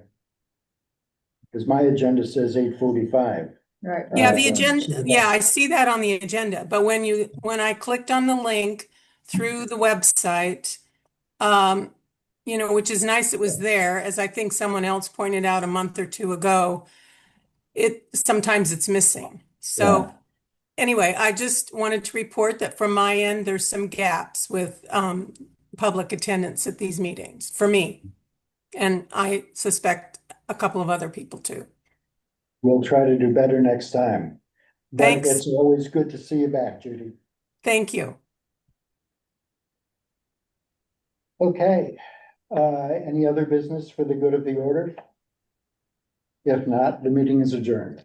Because my agenda says 8:45. Right. Yeah, the agenda, yeah, I see that on the agenda, but when I clicked on the link through the website, which is nice it was there, as I think someone else pointed out a month or two ago, sometimes it's missing. So anyway, I just wanted to report that from my end, there's some gaps with public attendance at these meetings for me. And I suspect a couple of other people too. We'll try to do better next time. But Thanks. it's always good to see you back, Judy. Thank you. Okay, any other business for the good of the order? If not, the meeting is adjourned.